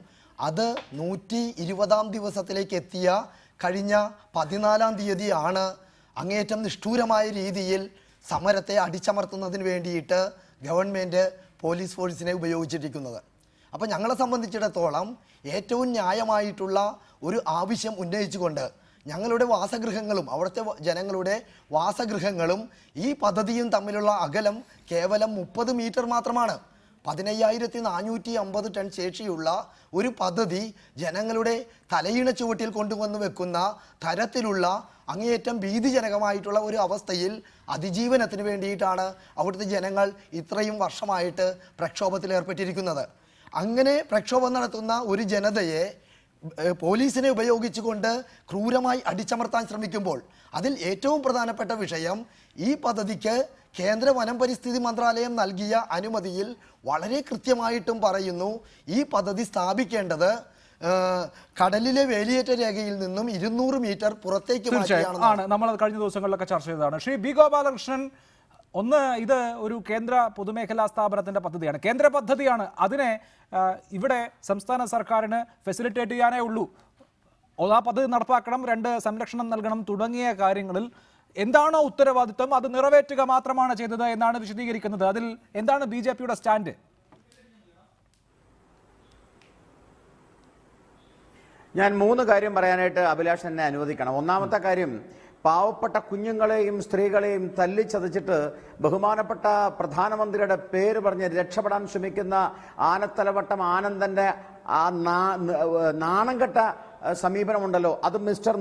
അത് 120-ാം ദിവസത്തിലേക്ക് എത്തിയ കഴിഞ്ഞ 14-ാം തീയതിയാണ് അങ്ങേയറ്റം നിഷ്ഠൂരമായ രീതിയിൽ സമരത്തെ അടിച്ചമർത്തുന്നതിന് വേണ്ടിയിട്ട് ഗവൺമെൻറ് പോലീസ് ഫോഴ്സിനെ ഉപയോഗിച്ചിരിക്കുന്നത്. അപ്പോൾ ഞങ്ങളെ സംബന്ധിച്ചിടത്തോളം ഏറ്റവും ന്യായമായിട്ടുള്ള ഒരു ആവശ്യം ഉന്നയിച്ചുകൊണ്ട് ഞങ്ങളുടെ വാസഗൃഹങ്ങളും അവിടുത്തെ ജനങ്ങളുടെ വാസഗൃഹങ്ങളും ഈ പദ്ധതിയും തമ്മിലുള്ള അകലം കേവലം 30 മീറ്റർ മാത്രമാണ്. 15,450 ടൺ ശേഷിയുള്ള ഒരു പദ്ധതി ജനങ്ങളുടെ തലയിണ ചുവട്ടിൽ കൊണ്ടുവന്ന് വെക്കുന്ന തരത്തിലുള്ള അങ്ങേയറ്റം ഭീതിജനകമായിട്ടുള്ള ഒരു അവസ്ഥയിൽ അതിജീവനത്തിന് വേണ്ടിയിട്ടാണ് അവിടുത്തെ ജനങ്ങൾ ഇത്രയും വർഷമായിട്ട് പ്രക്ഷോഭത്തിൽ ഏർപ്പെട്ടിരിക്കുന്നത്. അങ്ങനെ പ്രക്ഷോഭം നടത്തുന്ന ഒരു ജനതയെ പോലീസിനെ ഉപയോഗിച്ചുകൊണ്ട് ക്രൂരമായി അടിച്ചമർത്താൻ ശ്രമിക്കുമ്പോൾ അതിൽ ഏറ്റവും പ്രധാനപ്പെട്ട വിഷയം ഈ പദ്ധതിക്ക് കേന്ദ്ര വനം പരിസ്ഥിതി മന്ത്രാലയം നൽകിയ അനുമതിയിൽ വളരെ കൃത്യമായിട്ടും പറയുന്നു ഈ പദ്ധതി സ്ഥാപിക്കേണ്ടത് കടലിലെ വേലിയേറ്റ രേഖയിൽ നിന്നും 200 മീറ്റർ പുറത്തേക്ക് ആണ്. നമ്മൾ കഴിഞ്ഞ ദിവസങ്ങളിലൊക്കെ ചർച്ച ചെയ്തതാണ്. ശ്രീ ബി ഗോപാലകൃഷ്ണൻ, ഒന്ന്, ഇത് ഒരു കേന്ദ്ര പൊതുമേഖലാ സ്ഥാപനത്തിന്റെ പദ്ധതിയാണ്, കേന്ദ്ര പദ്ധതിയാണ്. അതിനെ ഇവിടെ സംസ്ഥാന സർക്കാരിന് ഫെസിലിറ്റേറ്റ് ചെയ്യാനേ ഉള്ളൂ. ആ പദ്ധതി നടപ്പാക്കണം, 2 സംരക്ഷണം നൽകണം തുടങ്ങിയ കാര്യങ്ങളിൽ എന്താണോ ഉത്തരവാദിത്വം അത് നിറവേറ്റുക മാത്രമാണ് ചെയ്തത് എന്നാണ് വിശദീകരിക്കുന്നത്. അതിൽ എന്താണ് BJPയുടെ സ്റ്റാൻഡ്? ഞാൻ 3 കാര്യം പറയാനായിട്ട് അഭിലാഷ് എന്നെ അനുവദിക്കണം. ഒന്നാമത്തെ കാര്യം, പാവപ്പെട്ട കുഞ്ഞുങ്ങളെയും സ്ത്രീകളെയും തല്ലിച്ചതച്ചിട്ട് ബഹുമാനപ്പെട്ട പ്രധാനമന്ത്രിയുടെ പേര് പറഞ്ഞ് രക്ഷപ്പെടാൻ ശ്രമിക്കുന്ന ആനത്തലവട്ടം ആനന്ദന്റെ ആ നാണംകെട്ട സമീപനമുണ്ടല്ലോ, അത് മിസ്റ്റർ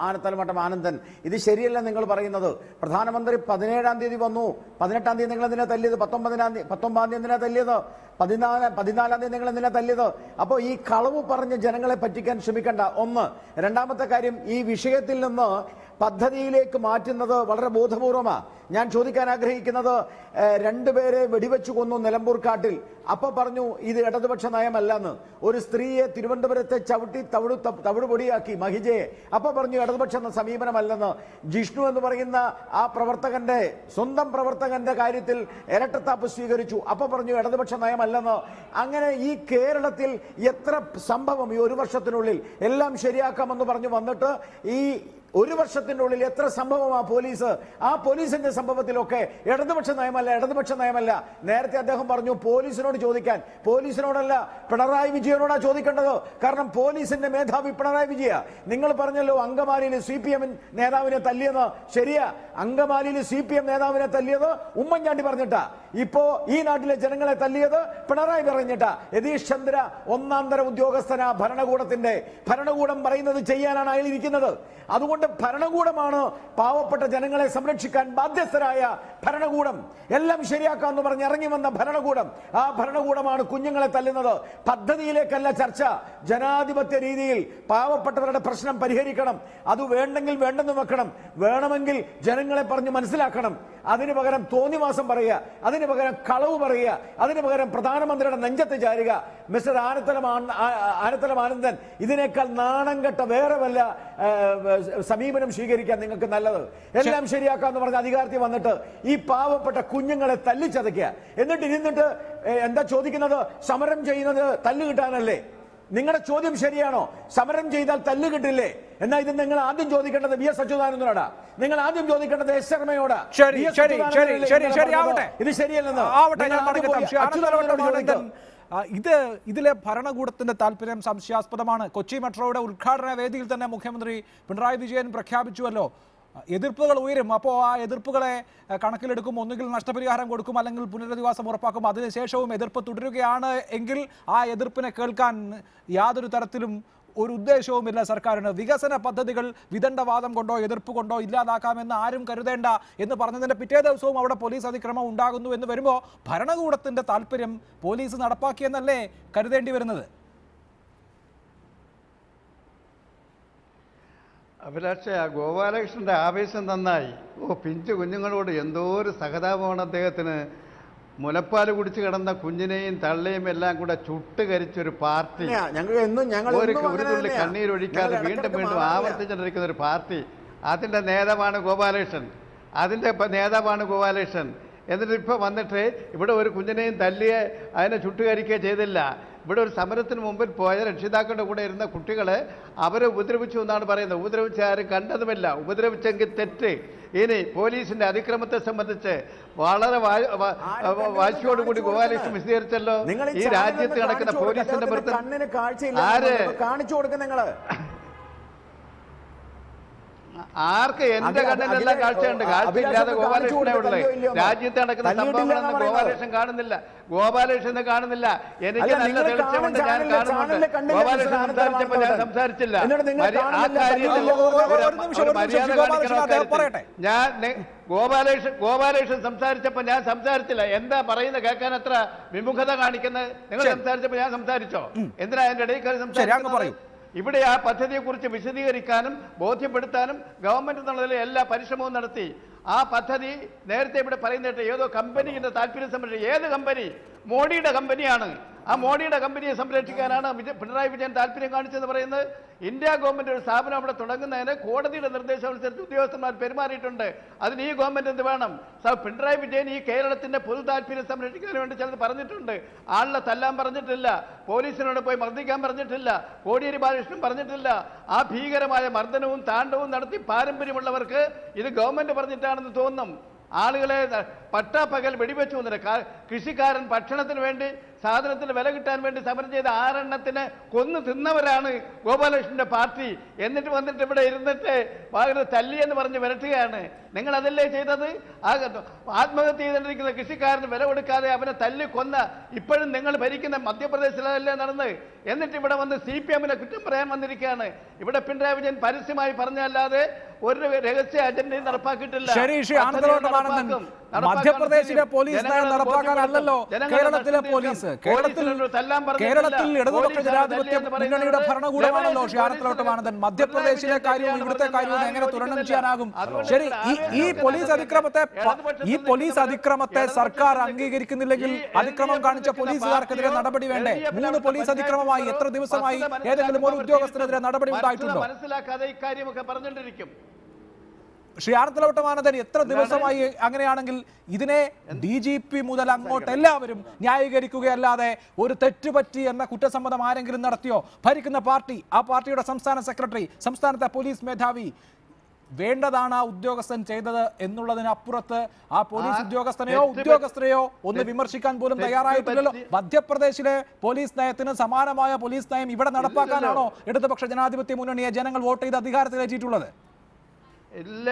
ആനത്തലവട്ടം ആനന്ദൻ, ഇത് ശരിയല്ല നിങ്ങൾ പറയുന്നത്. പ്രധാനമന്ത്രി 17-ാം തീയതി വന്നു, 18-ാം തീയതി നിങ്ങൾ എന്തിനാ തല്ലിയത്? 19-ാം തീയതി എന്തിനാ തല്ലിയത്? 14-ാം തീയതി നിങ്ങൾ എന്തിനാ തല്ലിയത്? അപ്പോൾ ഈ കളവ് പറഞ്ഞ് ജനങ്ങളെ പറ്റിക്കാൻ ശ്രമിക്കണ്ട. ഒന്ന്. രണ്ടാമത്തെ കാര്യം, ഈ വിഷയത്തിൽ നിന്ന് പദ്ധതിയിലേക്ക് മാറ്റുന്നത് വളരെ ബോധപൂർവമാണ്. ഞാൻ ചോദിക്കാൻ ആഗ്രഹിക്കുന്നത്, 2 പേരെ വെടിവെച്ചു കൊന്നു നിലമ്പൂർ കാട്ടിൽ, അപ്പൊ പറഞ്ഞു ഇത് ഇടതുപക്ഷ നയമല്ലെന്ന്. ഒരു സ്ത്രീയെ തിരുവനന്തപുരത്തെ ചവിട്ടി തവിട് പൊടിയാക്കി, മഹിജയെ, അപ്പൊ പറഞ്ഞു ഇടതുപക്ഷ സമീപനമല്ലെന്ന്. ജിഷ്ണു എന്ന് പറയുന്ന ആ പ്രവർത്തകന്റെ സ്വന്തം പ്രവർത്തകന്റെ കാര്യത്തിൽ ഇരട്ടത്താപ്പ് സ്വീകരിച്ചു, അപ്പൊ പറഞ്ഞു ഇടതുപക്ഷ നയമല്ലെന്ന്. അങ്ങനെ ഈ കേരളത്തിൽ എത്ര സംഭവം ഈ 1 വർഷത്തിനുള്ളിൽ എല്ലാം ശരിയാക്കാമെന്ന് പറഞ്ഞു വന്നിട്ട് ഈ 1 വർഷത്തിനുള്ളിൽ എത്ര സംഭവമാണ് പോലീസ്? ആ പോലീസിന്റെ സംഭവത്തിലൊക്കെ ഇടതുപക്ഷ നയമല്ല. നേരത്തെ അദ്ദേഹം പറഞ്ഞു പോലീസിനോട് ചോദിക്കാൻ. പോലീസിനോടല്ല, പിണറായി വിജയനോടാ ചോദിക്കേണ്ടത്. കാരണം പോലീസിന്റെ മേധാവി പിണറായി വിജയ. നിങ്ങൾ പറഞ്ഞല്ലോ അങ്കമാലിയിൽ CPM നേതാവിനെ തല്ലിയെന്ന്. ശരിയാ, അങ്കമാലിയിൽ CPM നേതാവിനെ തല്ലിയത് ഉമ്മൻചാണ്ടി പറഞ്ഞിട്ടാ. ഇപ്പോ ഈ നാട്ടിലെ ജനങ്ങളെ തല്ലിയത് പിണറായി പറഞ്ഞിട്ടാ. യതീഷ് ചന്ദ്ര 1-ാം തരം ഉദ്യോഗസ്ഥനാ ഭരണകൂടം പറയുന്നത് ചെയ്യാനാണ് അയാൾ ഇരിക്കുന്നത്. അതുകൊണ്ട് ഭരണകൂടമാണ് പാവപ്പെട്ട ജനങ്ങളെ സംരക്ഷിക്കാൻ ബാധ്യസ്ഥരായ ഭരണകൂടം. എല്ലാം ശരിയാക്കാമെന്ന് പറഞ്ഞ് ഇറങ്ങി വന്ന ഭരണകൂടം. ആ ഭരണകൂടമാണ് കുഞ്ഞുങ്ങളെ തല്ലുന്നത്. പദ്ധതിയിലേക്കല്ല ചർച്ച. ജനാധിപത്യ രീതിയിൽ പാവപ്പെട്ടവരുടെ പ്രശ്നം പരിഹരിക്കണം. അത് വേണ്ടെങ്കിൽ വേണ്ടെന്ന് വെക്കണം. വേണമെങ്കിൽ ജനങ്ങളെ പറഞ്ഞ് മനസ്സിലാക്കണം. അതിന് പകരം തോന്നിവാസം പറയുക, അതിന് പകരം കളവ് പറയുക, അതിന് പകരം പ്രധാനമന്ത്രിയുടെ നെഞ്ചത്ത് ചാരുക. മിസ്റ്റർ ആനത്തലം ആനന്ദൻ, ഇതിനേക്കാൾ നാണം കെട്ട വേറെ വല്ല സമീപനം സ്വീകരിക്കാൻ നിങ്ങൾക്ക് നല്ലത്. എല്ലാം ശരിയാക്കാന്ന് പറഞ്ഞ അധികാരത്തിൽ വന്നിട്ട് ഈ പാവപ്പെട്ട കുഞ്ഞുങ്ങളെ തല്ലിച്ചതയ്ക്കുക. എന്നിട്ട് എന്താ ചോദിക്കുന്നത്? സമരം ചെയ്യുന്നത് തല്ല് കിട്ടാനല്ലേ? നിങ്ങളുടെ ചോദ്യം ശരിയാണോ? സമരം ചെയ്താൽ തല്ല് കിട്ടില്ലേ? എന്നാൽ ഇത് നിങ്ങൾ ആദ്യം ചോദിക്കേണ്ടത് VS അച്യുതാനന്ദനോടാ. നിങ്ങൾ ആദ്യം ചോദിക്കേണ്ടത് S ശർമ്മയോടാ. ഇത് ശരിയല്ലെന്ന് ഇതിലെ ഭരണകൂടത്തിന്റെ താല്പര്യം സംശയാസ്പദമാണ്. കൊച്ചി മെട്രോയുടെ ഉദ്ഘാടന വേദിയിൽ തന്നെ മുഖ്യമന്ത്രി പിണറായി വിജയൻ പ്രഖ്യാപിച്ചുവല്ലോ, എതിർപ്പുകൾ ഉയരും. അപ്പോൾ ആ എതിർപ്പുകളെ കണക്കിലെടുക്കും. ഒന്നുകിൽ നഷ്ടപരിഹാരം കൊടുക്കും, അല്ലെങ്കിൽ പുനരധിവാസം ഉറപ്പാക്കും. അതിനുശേഷവും എതിർപ്പ് തുടരുകയാണ് എങ്കിൽ ആ എതിർപ്പിനെ കേൾക്കാൻ യാതൊരു തരത്തിലും ഒരു ഉദ്ദേശവുമില്ല സർക്കാരിന്. വികസന പദ്ധതികൾ വിദണ്ഡവാദം കൊണ്ടോ എതിർപ്പ് കൊണ്ടോ ഇല്ലാതാക്കാമെന്ന് ആരും കരുതേണ്ട എന്ന് പറഞ്ഞതിന്റെ പിറ്റേ ദിവസവും അവിടെ പോലീസ് അതിക്രമം ഉണ്ടാകുന്നു എന്ന് വരുമ്പോൾ ഭരണകൂടത്തിന്റെ താല്പര്യം പോലീസ് നടപ്പാക്കിയെന്നല്ലേ കരുതേണ്ടി വരുന്നത്? അഭിലാഷ, ഗോപാലകൃഷ്ണന്റെ ആവേശം നന്നായി. പിഞ്ചു കുഞ്ഞുങ്ങളോട് എന്തോ ഒരു സഹതാപമാണ് അദ്ദേഹത്തിന്. മുലപ്പാൽ കുടിച്ച് കിടന്ന കുഞ്ഞിനെയും തള്ളയും എല്ലാം കൂടെ ചുട്ടുകരിച്ചൊരു പാർട്ടി, ഒരു തുള്ളി കണ്ണീരൊഴിക്കാതെ വീണ്ടും ആവർത്തിച്ചിട്ടിരിക്കുന്ന ഒരു പാർട്ടി, അതിൻ്റെ നേതാവാണ് ഗോപാലകൃഷ്ണൻ. എന്നിട്ട് ഇപ്പോൾ വന്നിട്ട് ഇവിടെ ഒരു കുഞ്ഞിനെയും തല്ലിയെ അതിനെ ചുട്ടുകരിക്കുകയോ ചെയ്തില്ല. ഇവിടെ ഒരു സമരത്തിന് മുമ്പിൽ പോയ രക്ഷിതാക്കളുടെ കൂടെ ഇരുന്ന കുട്ടികളെ അവരെ ഉപദ്രവിച്ചു എന്നാണ് പറയുന്നത്. ഉപദ്രവിച്ച ആരും കണ്ടതുമില്ല. ഉപദ്രവിച്ചെങ്കിൽ തെറ്റ്. ഇനി പോലീസിന്റെ അതിക്രമത്തെ സംബന്ധിച്ച് വളരെ വാശിയോടുകൂടി ഗോപാലകൃഷ്ണൻ വിശദീകരിച്ചല്ലോ. ഈ രാജ്യത്ത് നടക്കുന്ന പോലീസിന്റെ ആർക്ക് എന്റെ കണ്ണിലെല്ലാം കാഴ്ചയുണ്ട്. കാഴ്ചയില്ലാതെ ഗോപാലകൃഷ്ണനെ ഉള്ളത്. രാജ്യത്ത് നടക്കുന്ന സംഭവങ്ങളൊന്നും ഗോപാലകൃഷ്ണൻ കാണുന്നില്ല. ഗോപാലകൃഷ്ണനെ കാണുന്നില്ല. എനിക്ക് നല്ല തെളിച്ചമുണ്ട്, ഞാൻ കാണുന്നുണ്ട്. ഗോപാലകൃഷ്ണൻ സംസാരിച്ചപ്പോൾ ഞാൻ സംസാരിച്ചില്ല. ആ കാര്യത്തിൽ മര്യാദ കാണിക്കണം. ഞാൻ ഗോപാലകൃഷ്ണൻ സംസാരിച്ചപ്പോൾ ഞാൻ സംസാരിച്ചില്ല. എന്താ പറയുന്നത് കേൾക്കാൻ അത്ര വിമുഖത കാണിക്കുന്നത്? നിങ്ങൾ സംസാരിച്ചപ്പോൾ ഞാൻ സംസാരിച്ചോ? എന്തിനാ എന്റെ ഇടയിൽ കയറി സംസാരിക്കുന്നത്? ഇവിടെ ആ പദ്ധതിയെ കുറിച്ച് വിശദീകരിക്കാനും ബോധ്യപ്പെടുത്താനും ഗവൺമെന്റ് എന്നുള്ളതിൽ എല്ലാ പരിശ്രമവും നടത്തി. ആ പദ്ധതി നേരത്തെ ഇവിടെ പറയുന്നിട്ട് ഏതോ കമ്പനിയുടെ താല്പര്യം സംരക്ഷിക്കുക. ഏത് കമ്പനി? മോഡിയുടെ കമ്പനിയാണ്. ആ മോഡിയുടെ കമ്പനിയെ സംരക്ഷിക്കാനാണ് പിണറായി വിജയൻ താല്പര്യം കാണിച്ചെന്ന് പറയുന്നത്. ഇന്ത്യ ഗവൺമെന്റ് ഒരു സ്ഥാപനം അവിടെ തുടങ്ങുന്നതിന് കോടതിയുടെ നിർദ്ദേശം അനുസരിച്ച് ഉദ്യോഗസ്ഥന്മാർ പെരുമാറിയിട്ടുണ്ട്. അതിന് ഈ ഗവൺമെന്റ് എന്ത് വേണം? പിണറായി വിജയൻ ഈ കേരളത്തിന്റെ പൊതു താല്പര്യം സംരക്ഷിക്കാൻ വേണ്ടി ചിലത് പറഞ്ഞിട്ടുണ്ട്. ആളിനെ തല്ലാൻ പറഞ്ഞിട്ടില്ല, പോലീസിനോട് പോയി മർദ്ദിക്കാൻ പറഞ്ഞിട്ടില്ല, കോടിയേരി ബാലകൃഷ്ണൻ പറഞ്ഞിട്ടില്ല. ആ ഭീകരമായ മർദ്ദനവും താണ്ഡവും നടത്തി പാരമ്പര്യമുള്ളവർക്ക് ഇത് ഗവൺമെന്റ് പറഞ്ഞിട്ടാണെന്ന് തോന്നും. ആളുകളെ പട്ടാപ്പകൽ വെടിവെച്ചു കൊന്നിട്ട് കൃഷിക്കാരൻ ഭക്ഷണത്തിന് വേണ്ടി സാധനത്തിന് വില കിട്ടാൻ വേണ്ടി സമരം ചെയ്ത 6 എണ്ണത്തിനെ കൊന്നു തിന്നവരാണ് ഗോപാലകൃഷ്ണന്റെ പാർട്ടി. എന്നിട്ട് വന്നിട്ട് ഇവിടെ ഇരുന്നിട്ട് തല്ലി എന്ന് പറഞ്ഞ് വിരട്ടുകയാണ്. നിങ്ങൾ അതല്ലേ ചെയ്തത്? ആത്മഹത്യ ചെയ്തിരിക്കുന്ന കൃഷിക്കാരന് വില കൊടുക്കാതെ അവനെ തല്ലി കൊന്ന ഇപ്പോഴും നിങ്ങൾ ഭരിക്കുന്ന മധ്യപ്രദേശിലല്ലേ നടന്ന്. എന്നിട്ട് ഇവിടെ വന്ന് CPM-നെ കുറ്റം പറയാൻ വന്നിരിക്കുകയാണ്. ഇവിടെ പിണറായി വിജയൻ പരസ്യമായി പറഞ്ഞല്ലാതെ ഒരു രഹസ്യ അജണ്ടയും നടപ്പാക്കിയിട്ടില്ല. മധ്യപ്രദേശിലെ പോലീസ് നയം നടപ്പാക്കാനല്ലല്ലോ കേരളത്തിലെ പോലീസ്. കേരളത്തിൽ ഇടതുപക്ഷ ജനാധിപത്യ മുന്നണിയുടെ ഭരണകൂടമാണല്ലോ ഷാനത്തിലോട്ടമാനന്ദൻ. മധ്യപ്രദേശിലെ കാര്യവും ഇവിടുത്തെ കാര്യവും എങ്ങനെ തുലനം ചെയ്യാനാകും? ശരി, ഈ പോലീസ് അതിക്രമത്തെ സർക്കാർ അംഗീകരിക്കുന്നില്ലെങ്കിൽ അതിക്രമം കാണിച്ച പോലീസുകാർക്കെതിരെ നടപടി വേണ്ടേ? 3 പോലീസ് അതിക്രമമായി എത്ര ദിവസമായി ഏതെങ്കിലും ഒരു ഉദ്യോഗസ്ഥനെതിരെ നടപടി ഉണ്ടായിട്ടുണ്ടോ? മനസ്സിലാക്കാതെ ഇക്കാര്യമൊക്കെ പറഞ്ഞുകൊണ്ടിരിക്കും. ശ്രീ ആനന്ദലോട്ടമാനന്ദൻ, എത്ര ദിവസമായി അങ്ങനെയാണെങ്കിൽ ഇതിനെ DGP മുതൽ അങ്ങോട്ട് എല്ലാവരും ന്യായീകരിക്കുകയല്ലാതെ ഒരു തെറ്റുപറ്റി എന്ന കുറ്റസമ്മതം ആരെങ്കിലും നടത്തിയോ? ഭരിക്കുന്ന പാർട്ടി, ആ പാർട്ടിയുടെ സംസ്ഥാന സെക്രട്ടറി, സംസ്ഥാനത്തെ പോലീസ് മേധാവി വേണ്ടതാണ് ആ ഉദ്യോഗസ്ഥൻ ചെയ്തത് എന്നുള്ളതിനപ്പുറത്ത് ആ പോലീസ് ഉദ്യോഗസ്ഥനെയോ ഉദ്യോഗസ്ഥരെയോ ഒന്ന് വിമർശിക്കാൻ പോലും തയ്യാറായിട്ടില്ലല്ലോ. മധ്യപ്രദേശിലെ പോലീസ് നയത്തിന് സമാനമായ പോലീസ് നയം ഇവിടെ നടപ്പാക്കാനാണോ ഇടതുപക്ഷ ജനാധിപത്യ മുന്നണിയെ ജനങ്ങൾ വോട്ട് ചെയ്ത് അധികാരത്തിലേറ്റിയിട്ടുള്ളത്? ഇല്ല,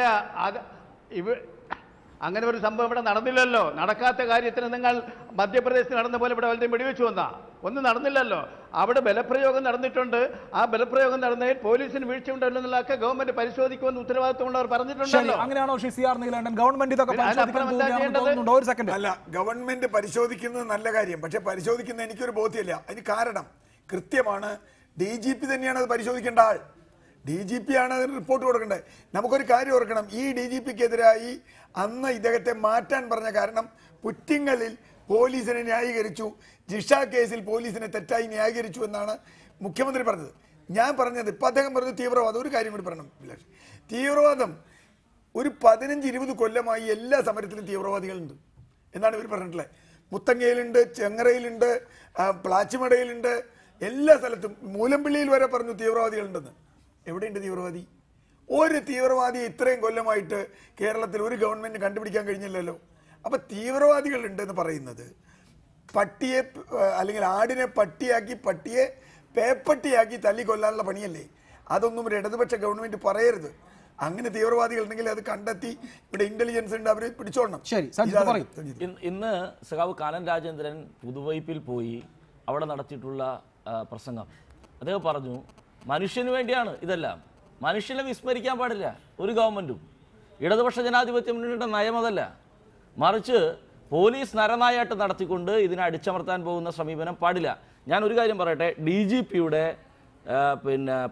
അങ്ങനെ ഒരു സംഭവം ഇവിടെ നടന്നില്ലല്ലോ. നടക്കാത്ത കാര്യത്തിന് നിങ്ങൾ മധ്യപ്രദേശിൽ നടന്ന പോലെ ഇവിടെ വലുതും വെടിവെച്ചു വന്നാ ഒന്നും നടന്നില്ലല്ലോ. അവിടെ ബലപ്രയോഗം നടന്നിട്ടുണ്ട്. ആ ബലപ്രയോഗം നടന്നതിൽ പോലീസിന് വീഴ്ചയുണ്ടല്ലോ എന്നുള്ളതൊക്കെ ഗവൺമെന്റ് പരിശോധിക്കുമെന്ന് ഉത്തരവാദിത്തമുള്ളവർ പറഞ്ഞിട്ടുണ്ടല്ലോ. അങ്ങനെയാണോ ഗവൺമെന്റ് അല്ല, ഗവൺമെന്റ് പരിശോധിക്കുന്നത് നല്ല കാര്യം. പക്ഷെ പരിശോധിക്കുന്ന എനിക്കൊരു ബോധ്യമില്ല. അതിന് കാരണം കൃത്യമാണ്. DGP തന്നെയാണ് അത് പരിശോധിക്കേണ്ട ആൾ. DGP ആണ് അതിന് റിപ്പോർട്ട് കൊടുക്കേണ്ടത്. നമുക്കൊരു കാര്യം ഓർക്കണം, ഈ DGP-ക്കെതിരായി അന്ന് ഇദ്ദേഹത്തെ മാറ്റാൻ പറഞ്ഞ കാരണം പുറ്റിങ്ങലിൽ പോലീസിനെ ന്യായീകരിച്ചു, ജിഷ കേസിൽ പോലീസിനെ തെറ്റായി ന്യായീകരിച്ചു എന്നാണ് മുഖ്യമന്ത്രി പറഞ്ഞത്. ഞാൻ പറഞ്ഞത് ഇപ്പം അദ്ദേഹം പറഞ്ഞു തീവ്രവാദം. ഒരു കാര്യം കൂടി പറയണം അഭിലാഷ്, തീവ്രവാദം ഒരു 15-20 കൊല്ലമായി എല്ലാ സമരത്തിലും തീവ്രവാദികളുണ്ട് എന്നാണ് ഇവർ പറഞ്ഞിട്ടുള്ളത്. മുത്തങ്ങയിലുണ്ട്, ചെങ്ങറയിലുണ്ട്, പ്ലാച്ചിമടയിലുണ്ട്, എല്ലാ സ്ഥലത്തും. മൂലമ്പിള്ളിയിൽ വരെ പറഞ്ഞു തീവ്രവാദികളുണ്ടെന്ന്. എവിടെയുണ്ട് തീവ്രവാദി? ഒരു തീവ്രവാദിയെ ഇത്രയും കൊല്ലമായിട്ട് കേരളത്തിൽ ഒരു ഗവൺമെന്റ് കണ്ടുപിടിക്കാൻ കഴിഞ്ഞില്ലല്ലോ. അപ്പം തീവ്രവാദികളുണ്ടെന്ന് പറയുന്നത് പട്ടിയെ അല്ലെങ്കിൽ ആടിനെ പട്ടിയാക്കി പട്ടിയെ പേപ്പട്ടിയാക്കി തല്ലിക്കൊല്ലാനുള്ള പണിയല്ലേ? അതൊന്നും ഒരു ഇടതുപക്ഷ ഗവൺമെന്റ് പറയരുത്. അങ്ങനെ തീവ്രവാദികൾ ഉണ്ടെങ്കിൽ അത് കണ്ടെത്തി ഇവിടെ ഇന്റലിജൻസ് ഉണ്ട്, അവരെ പിടിച്ചോളണം. ഇന്ന് സഖാവ് കാനൻ രാജേന്ദ്രൻ പുതുവൈപ്പിൽ പോയി അവിടെ നടത്തിയിട്ടുള്ള പ്രസംഗം അദ്ദേഹം പറഞ്ഞു മനുഷ്യന് വേണ്ടിയാണ് ഇതെല്ലാം. മനുഷ്യനെ വിസ്മരിക്കാൻ പാടില്ല ഒരു ഗവൺമെൻറ്റും. ഇടതുപക്ഷ ജനാധിപത്യ മുന്നണിയുടെ നയമതല്ല, മറിച്ച് പോലീസ് നരനായായിട്ട് നടത്തിക്കൊണ്ട് ഇതിനെ അടിച്ചമർത്താൻ പോകുന്ന സമീപനം പാടില്ല. ഞാൻ ഒരു കാര്യം പറയട്ടെ, DGP-യുടെ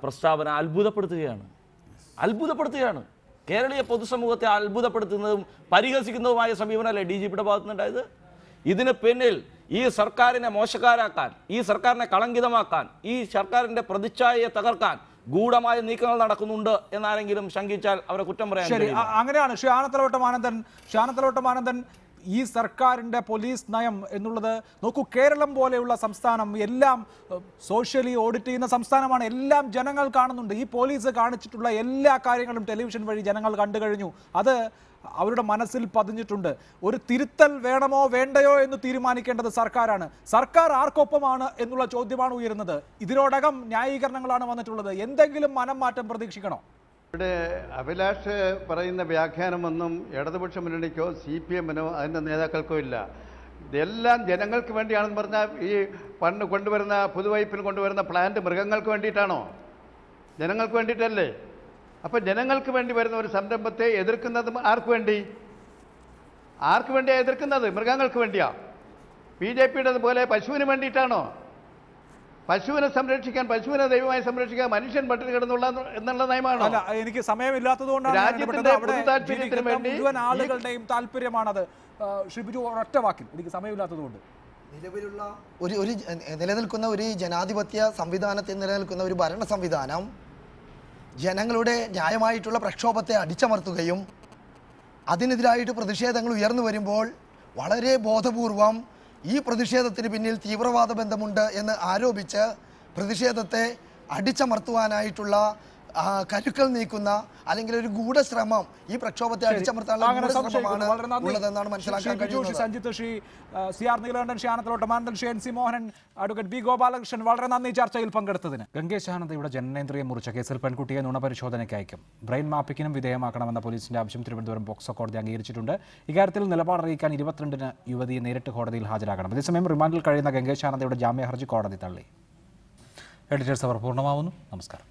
പ്രസ്താവന അത്ഭുതപ്പെടുത്തുകയാണ്. കേരളീയ പൊതുസമൂഹത്തെ അത്ഭുതപ്പെടുത്തുന്നതും പരിഹസിക്കുന്നതുമായ സമീപനമല്ലേ DGP-യുടെ ഭാഗത്തുനിന്നുണ്ടായത്? ഇതിന് പിന്നിൽ ഈ സർക്കാരിനെ മോശക്കാരാക്കാൻ, ഈ സർക്കാരിനെ കളങ്കിതമാക്കാൻ, ഈ സർക്കാരിൻ്റെ പ്രതിച്ഛായയെ തകർക്കാൻ ഗൂഢമായ നീക്കങ്ങൾ നടക്കുന്നുണ്ട് എന്നാരെങ്കിലും ശങ്കിച്ചാൽ അവരെ കുറ്റം പറയാൻ. അങ്ങനെയാണ് ഷാനത്തലോട്ടമാനന്ദൻ. ഈ സർക്കാരിൻ്റെ പോലീസ് നയം എന്നുള്ളത് നോക്കൂ, കേരളം പോലെയുള്ള സംസ്ഥാനം എല്ലാം സോഷ്യലി ഓഡിറ്റ് ചെയ്യുന്ന സംസ്ഥാനമാണ്. എല്ലാം ജനങ്ങൾ കാണുന്നുണ്ട്. ഈ പോലീസ് കാണിച്ചിട്ടുള്ള എല്ലാ കാര്യങ്ങളും ടെലിവിഷൻ വഴി ജനങ്ങൾ കണ്ടു കഴിഞ്ഞു. അത് അവരുടെ മനസ്സിൽ പതിഞ്ഞിട്ടുണ്ട്. ഒരു തിരുത്തൽ വേണമോ വേണ്ടയോ എന്ന് തീരുമാനിക്കേണ്ടത് സർക്കാരാണ്. സർക്കാർ ആർക്കൊപ്പമാണ് എന്നുള്ള ചോദ്യമാണ് ഉയരുന്നത്. ഇതിനോടകം ന്യായീകരണങ്ങളാണ് വന്നിട്ടുള്ളത്. എന്തെങ്കിലും മനം മാറ്റം പ്രതീക്ഷിക്കണോ? ഇവിടെ അഭിലാഷ് പറയുന്ന വ്യാഖ്യാനമൊന്നും ഇടതുപക്ഷ മുന്നണിക്കോ CPM-നോ അതിൻ്റെ നേതാക്കൾക്കോ ഇല്ല. ഇതെല്ലാം ജനങ്ങൾക്ക് വേണ്ടിയാണെന്ന് പറഞ്ഞാൽ ഈ പണ്ട് കൊണ്ടുവരുന്ന പുതുവൈപ്പിൽ കൊണ്ടുവരുന്ന പ്ലാന്റ് മൃഗങ്ങൾക്ക് വേണ്ടിയിട്ടാണോ? ജനങ്ങൾക്ക് വേണ്ടിയിട്ടല്ലേ? അപ്പോൾ ജനങ്ങൾക്ക് വേണ്ടി വരുന്ന ഒരു സംരംഭത്തെ എതിർക്കുന്നത് ആർക്ക് വേണ്ടി? ആർക്ക് വേണ്ടിയാണ് എതിർക്കുന്നത്? മൃഗങ്ങൾക്ക് വേണ്ടിയാ? BJP-യുടെ പോലെ പശുവിന് വേണ്ടിയിട്ടാണോ? പശുവിനെ സംരക്ഷിക്കാൻ, പശുവിനെ ദൈവമായി സംരക്ഷിക്കാൻ മനുഷ്യൻ പട്ടിണി കിടന്നുള്ള എന്നുള്ള നയമാണോ? അല്ല, എനിക്ക് സമയമില്ലാത്തതുകൊണ്ടാണ് രാജ്യത്തിന്റെ പൊതുതാൽപര്യത്തിന് വേണ്ടി മുഴുവൻ ആളുകളുടെയും താല്പര്യമാണത്. ഷിബിജു, ഒരൊറ്റ വാക്കിൽ, എനിക്ക് സമയമില്ലാത്തതുകൊണ്ട്. നിലവിലുള്ള ഒരു നിലനിൽക്കുന്ന ഒരു ജനാധിപത്യ സംവിധാനത്തിൽ നിലനിൽക്കുന്ന ഒരു ഭരണ സംവിധാനം ജനങ്ങളുടെ ന്യായമായിട്ടുള്ള പ്രക്ഷോഭത്തെ അടിച്ചമർത്തുകയും അതിനെതിരായിട്ട് പ്രതിഷേധങ്ങൾ ഉയർന്നു വരുമ്പോൾ വളരെ ബോധപൂർവം ഈ പ്രതിഷേധത്തിന് പിന്നിൽ തീവ്രവാദ ബന്ധമുണ്ട് എന്ന് ആരോപിച്ച് പ്രതിഷേധത്തെ അടിച്ചമർത്തുവാനായിട്ടുള്ള കരുക്കൾ നീക്കുന്ന അല്ലെങ്കിൽ ഒരു ഗൂഢശ്രമം ഈ പ്രക്ഷോഭത്തെ അടിച്ചമർത്താനുള്ള ശ്രമമാണ് ഉള്ളതെന്നാണ് മനസ്സിലാക്കാൻ കഴിയുന്നത്. സഞ്ജിത്ത്, ശ്രീ CR നീലകണ്ഠൻ, ഷ്യാനത്തിലോട്ട് മാനന്തൻ, NC Mohanan, advocate B Gopalakrishnan, വളരെ നന്ദി ചർച്ചയിൽ പങ്കെടുത്തതിന്. ഗംഗേശാനന്ദയുടെ ജനനേന്ദ്രിയം മുറിച്ച കേസിൽ പെൺകുട്ടിയെ നുണപരിശോധനയ്ക്ക് അയക്കും. ബ്രെയിൻ മാപ്പിങ്ങിനും വിധേയമാക്കണമെന്ന പോലീസിന്റെ ആവശ്യം തിരുവനന്തപുരം പോക്സോ കോടതി അംഗീകരിച്ചിട്ടുണ്ട്. ഇക്കാര്യത്തിൽ നിലപാടറിയിക്കാൻ 22-ന് യുവതിയെ നേരിട്ട് കോടതിയിൽ ഹാജരാക്കണം. അതേസമയം റിമാൻഡിൽ കഴിയുന്ന ഗംഗേശാനന്ദയുടെ ജാമ്യ ഹർജി കോടതി തള്ളി. എഡിറ്റേഴ്സ് അവർ പൂർണ്ണമാവുന്നു. നമസ്കാരം.